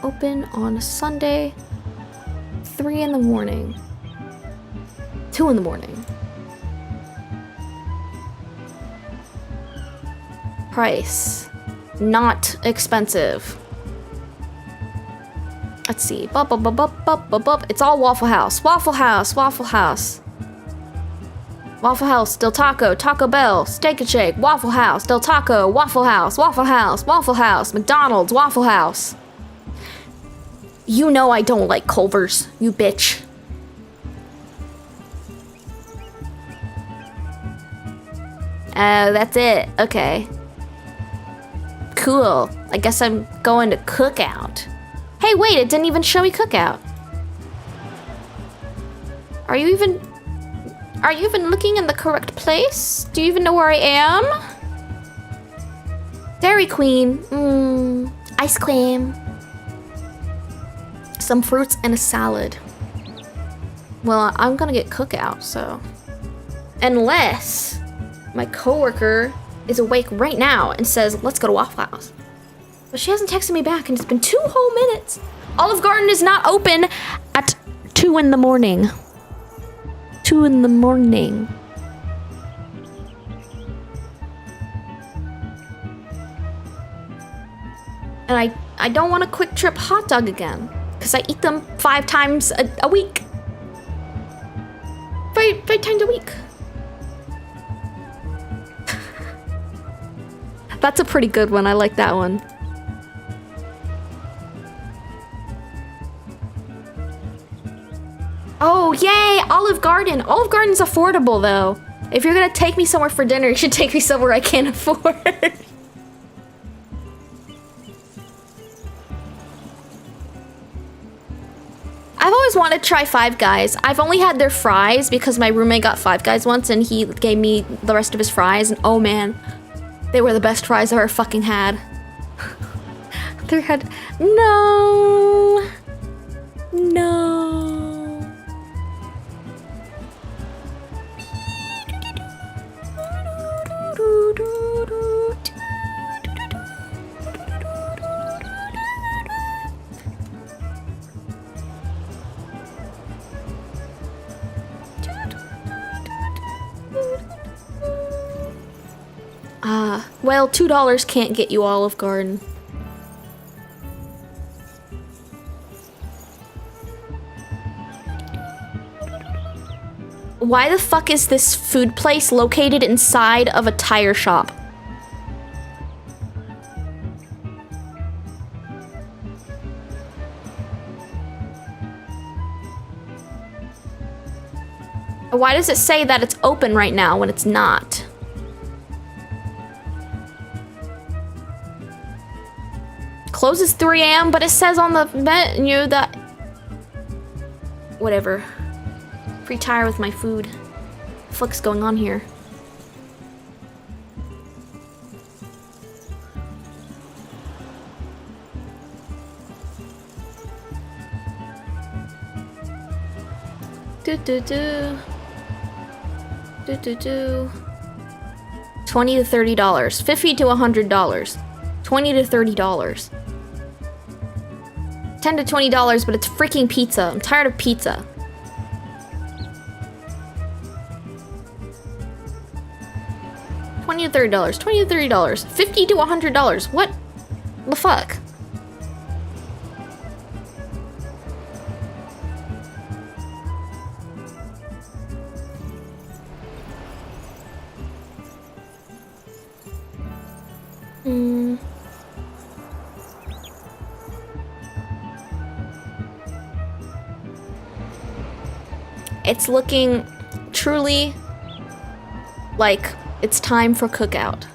Open on a Sunday. 3 in the morning. 2 in the morning. Price. Not expensive. Let's see. It's all Waffle House. Waffle House. Waffle House. Waffle House. Del Taco. Taco Bell. Steak and Shake. Waffle House. Del Taco. Waffle House. Waffle House. Waffle House. McDonald's. Waffle House. You know I don't like Culver's, you bitch. That's it. Okay. Cool. I guess I'm going to Cookout. Hey, wait, it didn't even show me Cookout. Are you even looking in the correct place? Do you even know where I am? Dairy Queen. Ice cream. Some fruits and a salad. Well, I'm gonna get Cookout, so. Unless my coworker is awake right now and says, let's go to Waffle House. But she hasn't texted me back and it's been 2 whole minutes. Olive Garden is not open at 2 in the morning. 2 in the morning. And I don't want a Quick Trip hot dog again. Because I eat them 5 times a week. 5 times a week. That's a pretty good one. I like that one. Oh, yay! Olive Garden. Olive Garden's affordable, though. If you're gonna take me somewhere for dinner, you should take me somewhere I can't afford. I've always wanted to try Five Guys. I've only had their fries because my roommate got Five Guys once and he gave me the rest of his fries, and oh man, they were the best fries I've ever fucking had. They had no. Well, $2 can't get you Olive Garden. Why the fuck is this food place located inside of a tire shop? Why does it say that it's open right now when it's not? Closes 3 a.m., but it says on the menu that... Whatever. Free tire with my food. What the fuck's going on here? $20 to $30. $50 to $100. $20 to $30. $10 to $20, but it's freaking pizza. I'm tired of pizza. $20 to $30. $20 to $30. $50 to $100. What the fuck? It's looking truly like it's time for Cookout.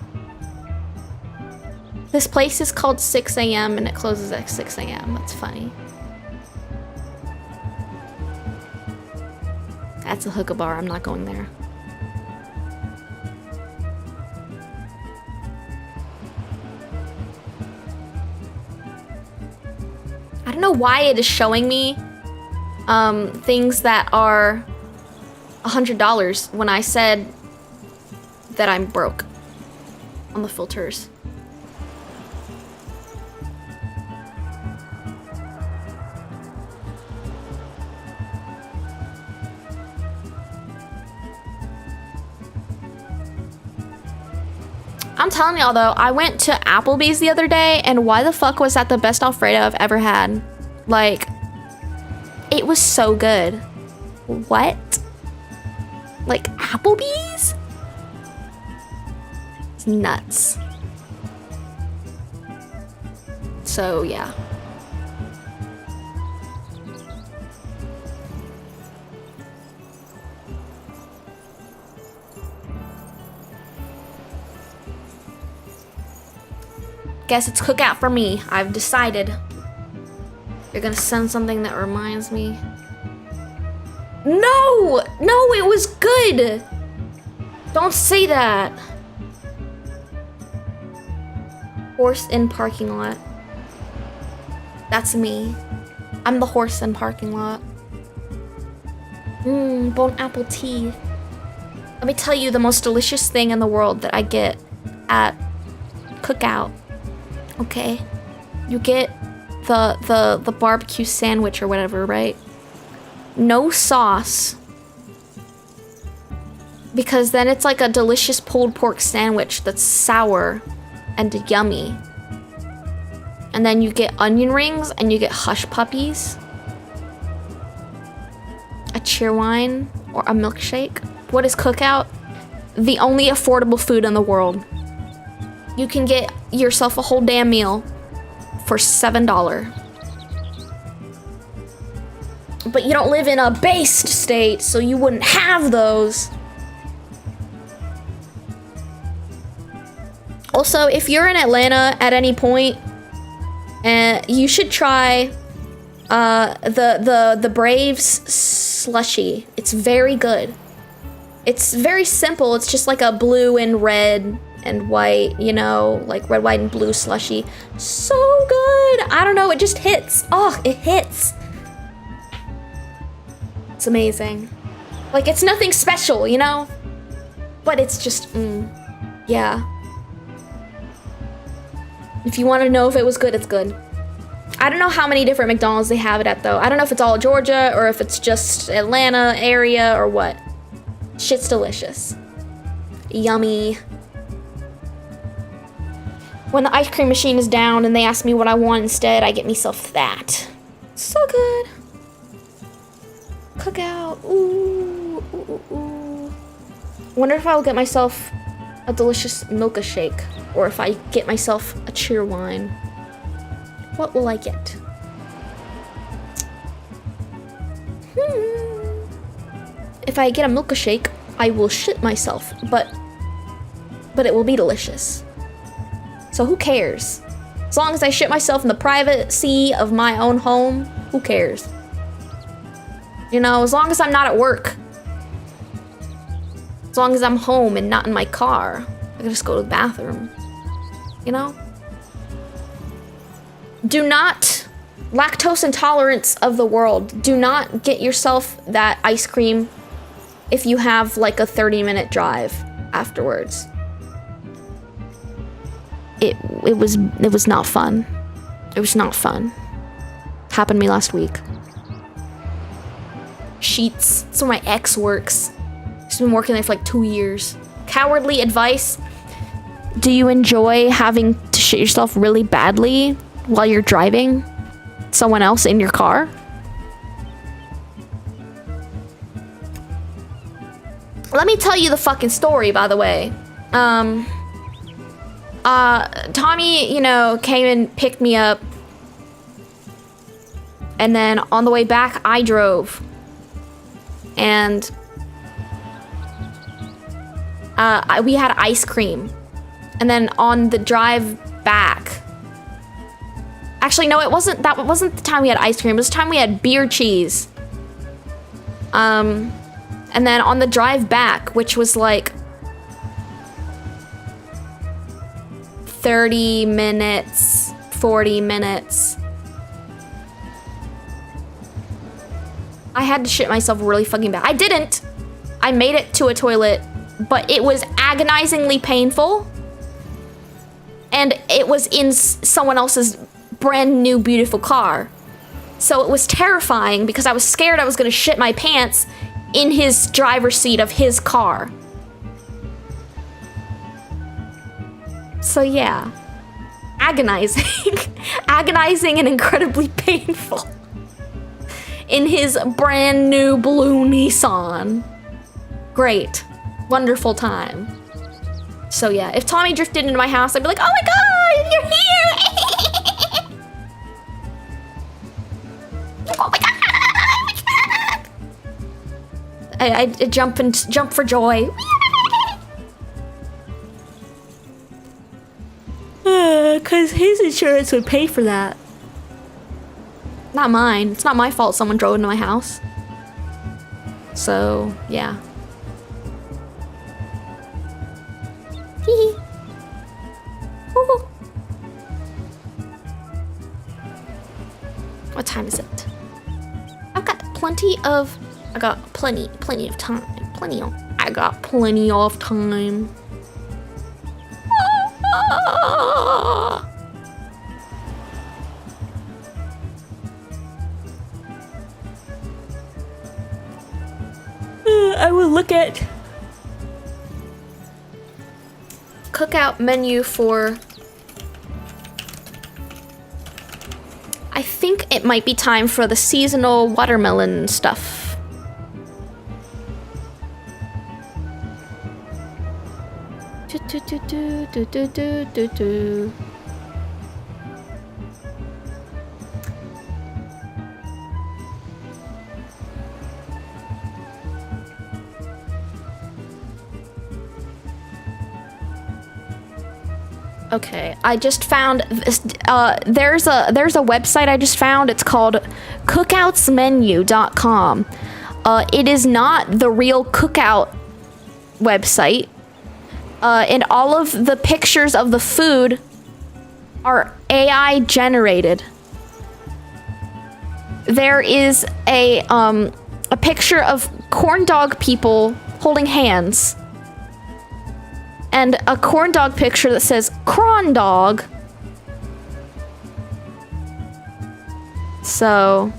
This place is called 6 a.m. and it closes at 6 a.m. That's funny. That's a hookah bar. I'm not going there. why it is showing me things that are $100 when I said that I'm broke on the filters. I'm telling y'all though, I went to Applebee's the other day, and why the fuck was that the best Alfredo I've ever had? Like, it was so good. What? Like, Applebee's? It's nuts. So, yeah. Guess it's cookout for me. I've decided. You're gonna send something that reminds me. No! No, it was good! Don't say that. Horse in parking lot. That's me. I'm the horse in parking lot. Bone apple tea. Let me tell you the most delicious thing in the world that I get at cookout. Okay, you get the barbecue sandwich or whatever, right? No sauce, because then it's like a delicious pulled pork sandwich that's sour and yummy. And then you get onion rings and you get hush puppies, a cheerwine, or a milkshake. What is cookout? The only affordable food in the world. You can get yourself a whole damn meal for $7. But you don't live in a based state, so you wouldn't have those. Also, if you're in Atlanta at any point, you should try the Braves slushy. It's very good. It's very simple. It's just like a blue and red and white, you know, like red, white, and blue slushy. So good. I don't know, it just hits. Oh, it hits. It's amazing. Like, it's nothing special, you know? But it's just, yeah. If you want to know if it was good, it's good. I don't know how many different McDonald's they have it at, though. I don't know if it's all Georgia or if it's just Atlanta area or what. Shit's delicious. Yummy. When the ice cream machine is down and they ask me what I want instead, I get myself that. So good. Cookout. Ooh, ooh, ooh, ooh. Wonder if I'll get myself a delicious milkshake, or if I get myself a cheer wine. What will I get? If I get a milkshake, I will shit myself, but it will be delicious. So who cares? As long as I shit myself in the privacy of my own home, who cares? You know, as long as I'm not at work. As long as I'm home and not in my car. I can just go to the bathroom. You know? Do not, lactose intolerance of the world, do not get yourself that ice cream if you have like a 30-minute drive afterwards. It was not fun. It was not fun. Happened to me last week. Sheets. That's where my ex works. She's been working there for like 2 years. Cowardly advice. Do you enjoy having to shit yourself really badly while you're driving someone else in your car? Let me tell you the fucking story, by the way. Tommy, you know, came and picked me up. And then on the way back, I drove. And we had ice cream. And then on the drive back, actually, no, that wasn't the time we had ice cream. It was the time we had beer cheese. And then on the drive back, which was like 30 minutes, 40 minutes, I had to shit myself really fucking bad. I didn't. I made it to a toilet, but it was agonizingly painful. And it was in someone else's brand new beautiful car. So it was terrifying because I was scared I was gonna shit my pants in his driver's seat of his car. So yeah, agonizing. Agonizing and incredibly painful. In his brand new blue Nissan. Great, wonderful time. So yeah, if Tommy drifted into my house, I'd be like, oh my god, you're here! Oh my god! I'd jump for joy. Cause his insurance would pay for that. Not mine. It's not my fault someone drove into my house. So, yeah. Hee hee. What time is it? I got plenty of time. I got plenty of time. I will look at cookout menu for, I think it might be time for the seasonal watermelon stuff. Okay, I just found this, there's a website I just found. It's called cookoutsmenu.com. It is not the real cookout website. And all of the pictures of the food are AI generated. There is a picture of corn dog people holding hands. And a corn dog picture that says cron dog. So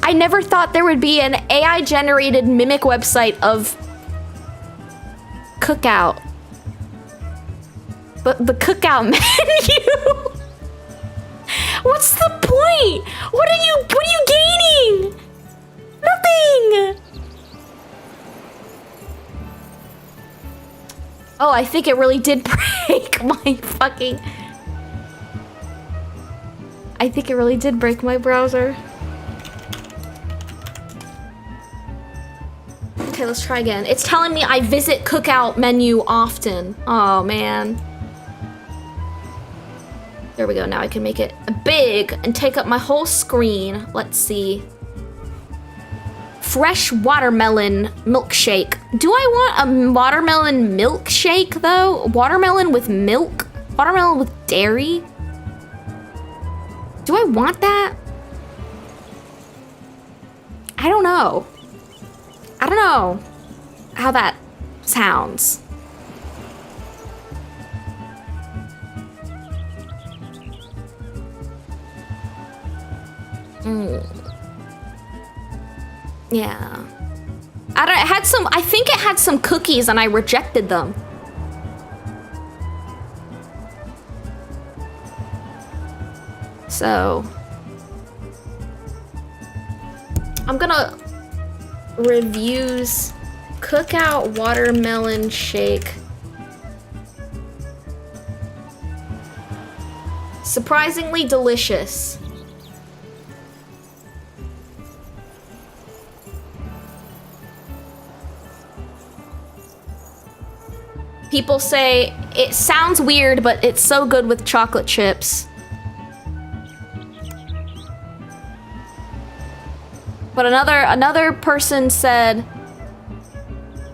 I never thought there would be an AI generated mimic website of cookout. But the cookout menu. What's the point? What are you gaining? Nothing. Oh, I think it really did break my fucking... I think it really did break my browser. Okay, let's try again. It's telling me I visit cookout menu often. Oh, man. There we go. Now I can make it big and take up my whole screen. Let's see. Fresh watermelon milkshake. Do I want a watermelon milkshake though? Watermelon with milk? Watermelon with dairy? Do I want that? I don't know. I don't know how that sounds. Yeah. I think it had some cookies and I rejected them. So I'm gonna reviews cookout watermelon shake. Surprisingly delicious. People say it sounds weird, but it's so good with chocolate chips. But another person said,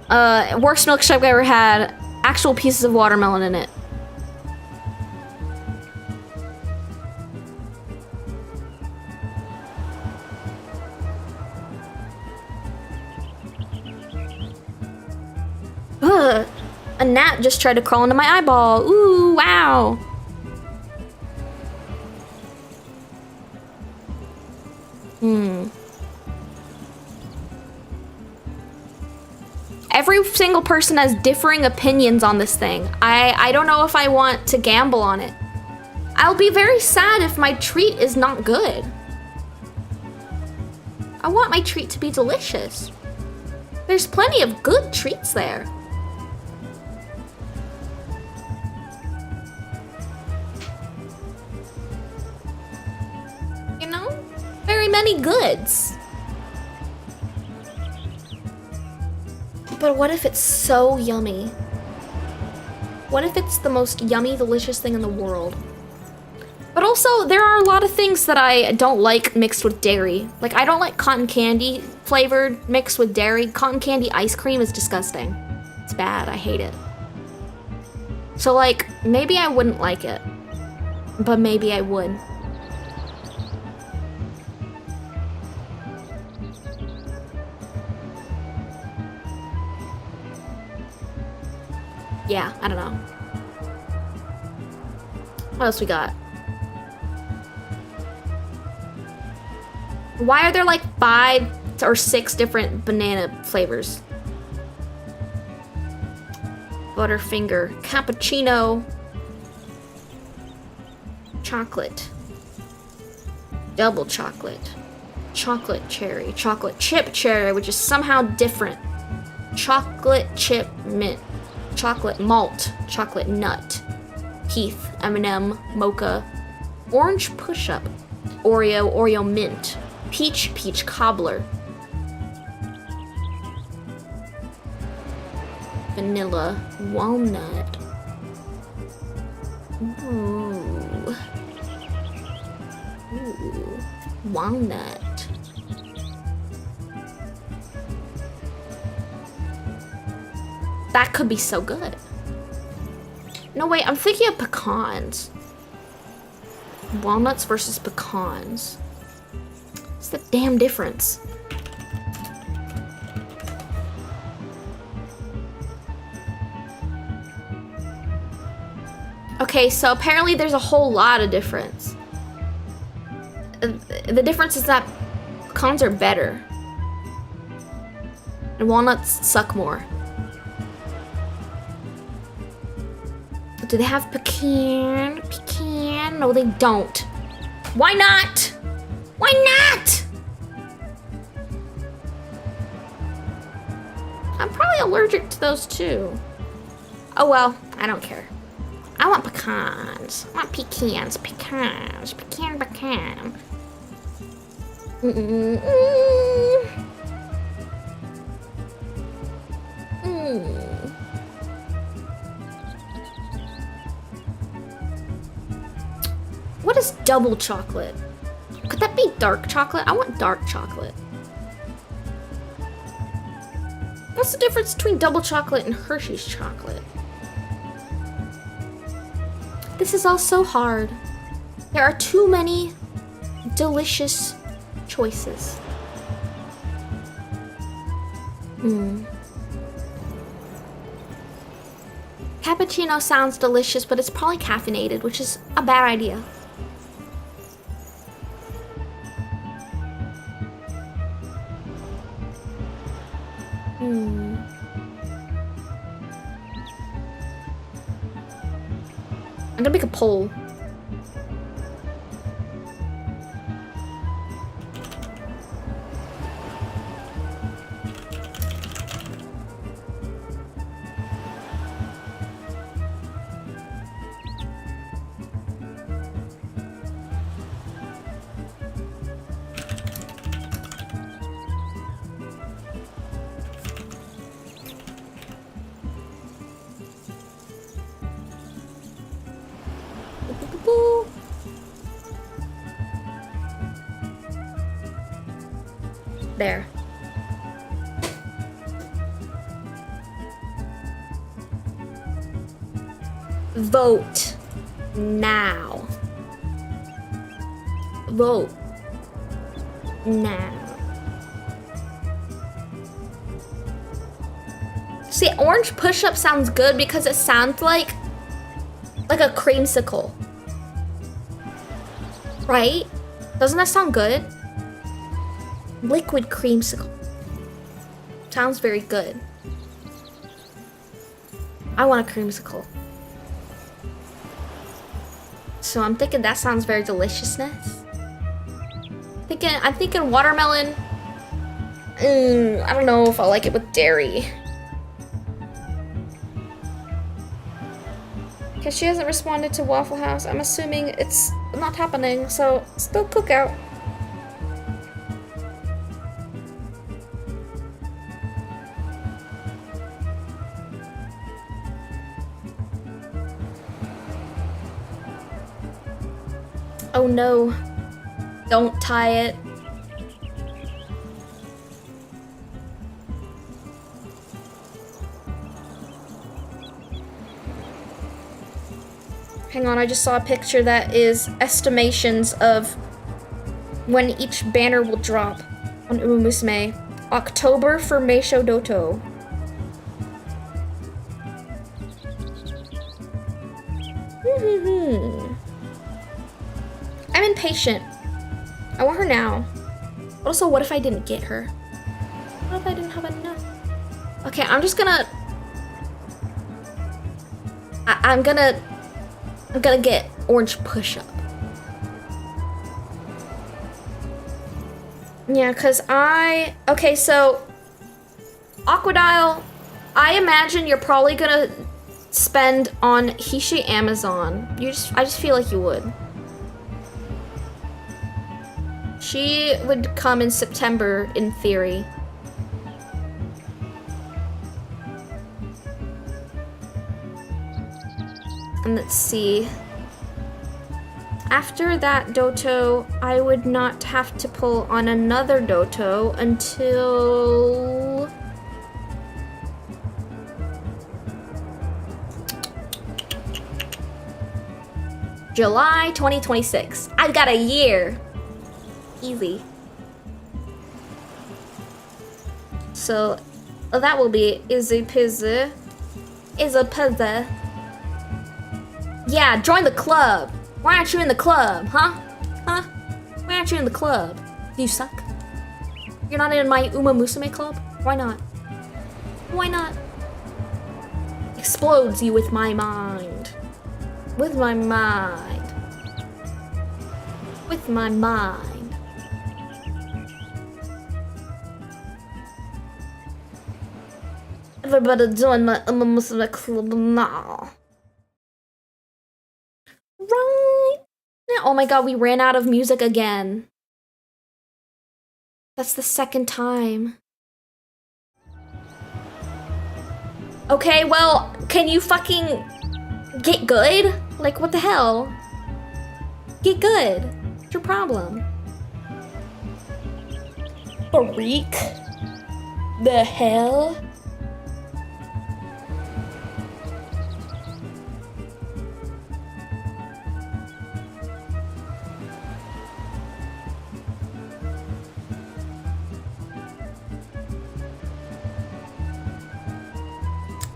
worst milkshake I ever had, actual pieces of watermelon in it. Ugh! A gnat just tried to crawl into my eyeball. Ooh, wow. Every single person has differing opinions on this thing. I don't know if I want to gamble on it. I'll be very sad if my treat is not good. I want my treat to be delicious. There's plenty of good treats there. You know? Very many goods. But what if it's so yummy? What if it's the most yummy, delicious thing in the world? But also, there are a lot of things that I don't like mixed with dairy. Like, I don't like cotton candy flavored mixed with dairy. Cotton candy ice cream is disgusting. It's bad, I hate it. So like, maybe I wouldn't like it. But maybe I would. Yeah, I don't know. What else we got? Why are there like 5 or 6 different banana flavors? Butterfinger, cappuccino, chocolate, double chocolate, chocolate cherry, chocolate chip cherry, which is somehow different, chocolate chip mint, chocolate malt, chocolate nut, Heath, M&M, mocha, orange push-up, Oreo mint, peach cobbler, vanilla walnut. Ooh, walnut. That could be so good. No, wait, I'm thinking of pecans. Walnuts versus pecans. What's the damn difference? Okay, so apparently there's a whole lot of difference. The difference is that pecans are better. And walnuts suck more. Do they have pecan? Pecan? No, they don't. Why not? Why not? I'm probably allergic to those too. Oh well, I don't care. I want pecans. I want pecans. Pecan. What is double chocolate? Could that be dark chocolate? I want dark chocolate. What's the difference between double chocolate and Hershey's chocolate? This is all so hard. There are too many delicious choices. Cappuccino sounds delicious, but it's probably caffeinated, which is a bad idea. I'm gonna make a poll. There. Vote now. Vote now. See, See, orange push-up sounds good because it sounds like a creamsicle. Right? Doesn't that sound good? Liquid creamsicle. Sounds very good. I want a creamsicle. So I'm thinking that sounds very deliciousness. I'm thinking watermelon. I don't know if I like it with dairy. Because she hasn't responded to Waffle House. I'm assuming it's not happening, so still cookout. Oh no. Don't tie it. Hang on, I just saw a picture that is estimations of when each banner will drop on Uma Musume. October for Meisho Doto. I'm impatient. I want her now. Also, what if I didn't get her? What if I didn't have enough? Okay, I'm just gonna... I'm gonna get orange push-up. Yeah, cause okay, so Aquadile, I imagine you're probably gonna spend on Hishi Amazon. I just feel like you would. She would come in September, in theory. And let's see. After that doto, I would not have to pull on another doto until... July 2026. I've got a year. Easy. So that will be easy peasy. Easy peasy. Yeah, join the club. Why aren't you in the club, huh? Huh? Why aren't you in the club? Do you suck? You're not in my Uma Musume club? Why not? Why not? Explodes you with my mind. With my mind. With my mind. Everybody join my Uma Musume club now. Right now. Oh my god, we ran out of music again. That's the second time. Okay, well, can you fucking get good? Like, what the hell? Get good. What's your problem? Freak. The hell?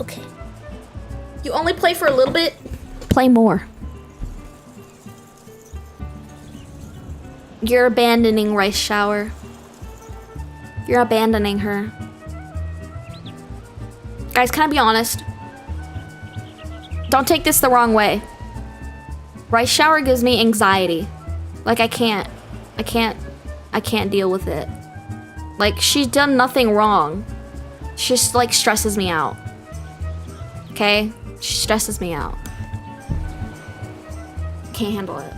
Okay. You only play for a little bit? Play more. You're abandoning Rice Shower. You're abandoning her. Guys, can I be honest? Don't take this the wrong way. Rice Shower gives me anxiety. Like, I can't deal with it. Like, she's done nothing wrong. She just, like, stresses me out. Okay? She stresses me out. Can't handle it.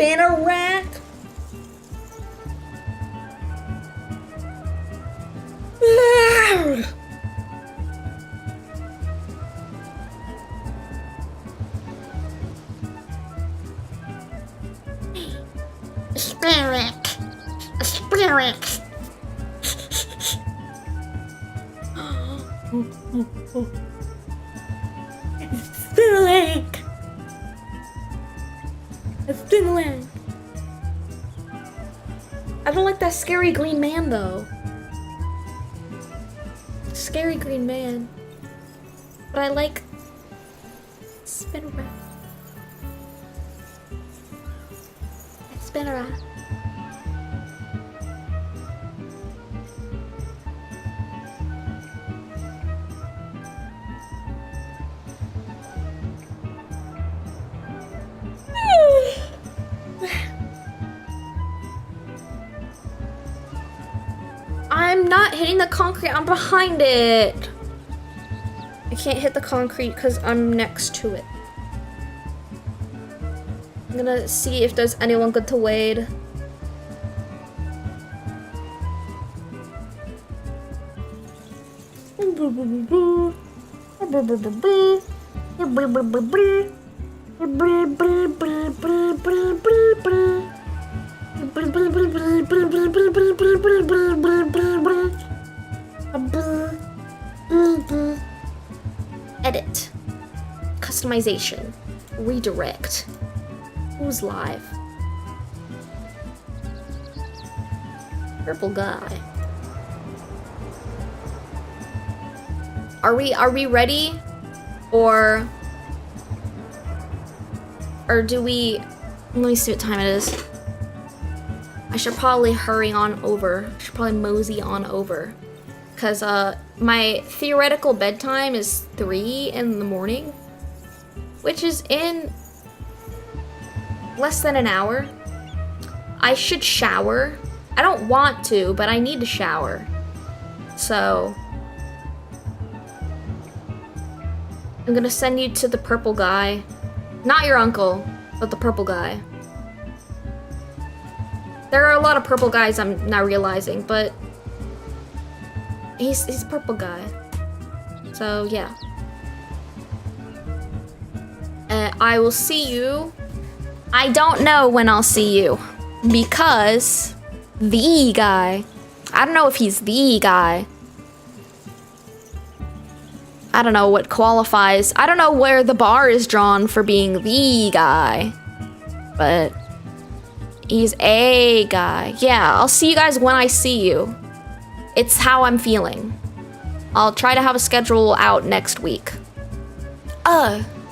Spinnerack. Spirit. Spirit. Spinnerlank. It's Spinnerlank. I don't like that scary green man though. Scary green man. But I like Spinnerack. Spinnerack. I'm not hitting the concrete, I'm behind it. I can't hit the concrete because I'm next to it. I'm gonna see if there's anyone good to wade. Edit. Customization. Redirect. Who's live? Purple guy. Are we ready? Or do we... Let me see what time it is. I should probably hurry on over. I should probably mosey on over. Because my theoretical bedtime is 3 in the morning. Which is in less than an hour. I should shower. I don't want to, but I need to shower. So I'm gonna send you to the purple guy. Not your uncle, but the purple guy. There are a lot of purple guys I'm not realizing, but he's a purple guy. So yeah. I will see you. I don't know when I'll see you because the guy. I don't know if he's the guy. I don't know what qualifies. I don't know where the bar is drawn for being the guy, but he's a guy. Yeah, I'll see you guys when I see you. It's how I'm feeling. I'll try to have a schedule out next week.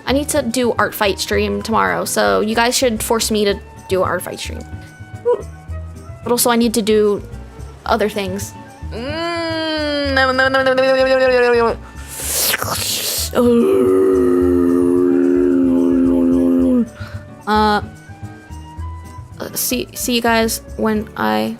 I need to do art fight stream tomorrow, so you guys should force me to do an art fight stream. But also I need to do other things. See you guys when I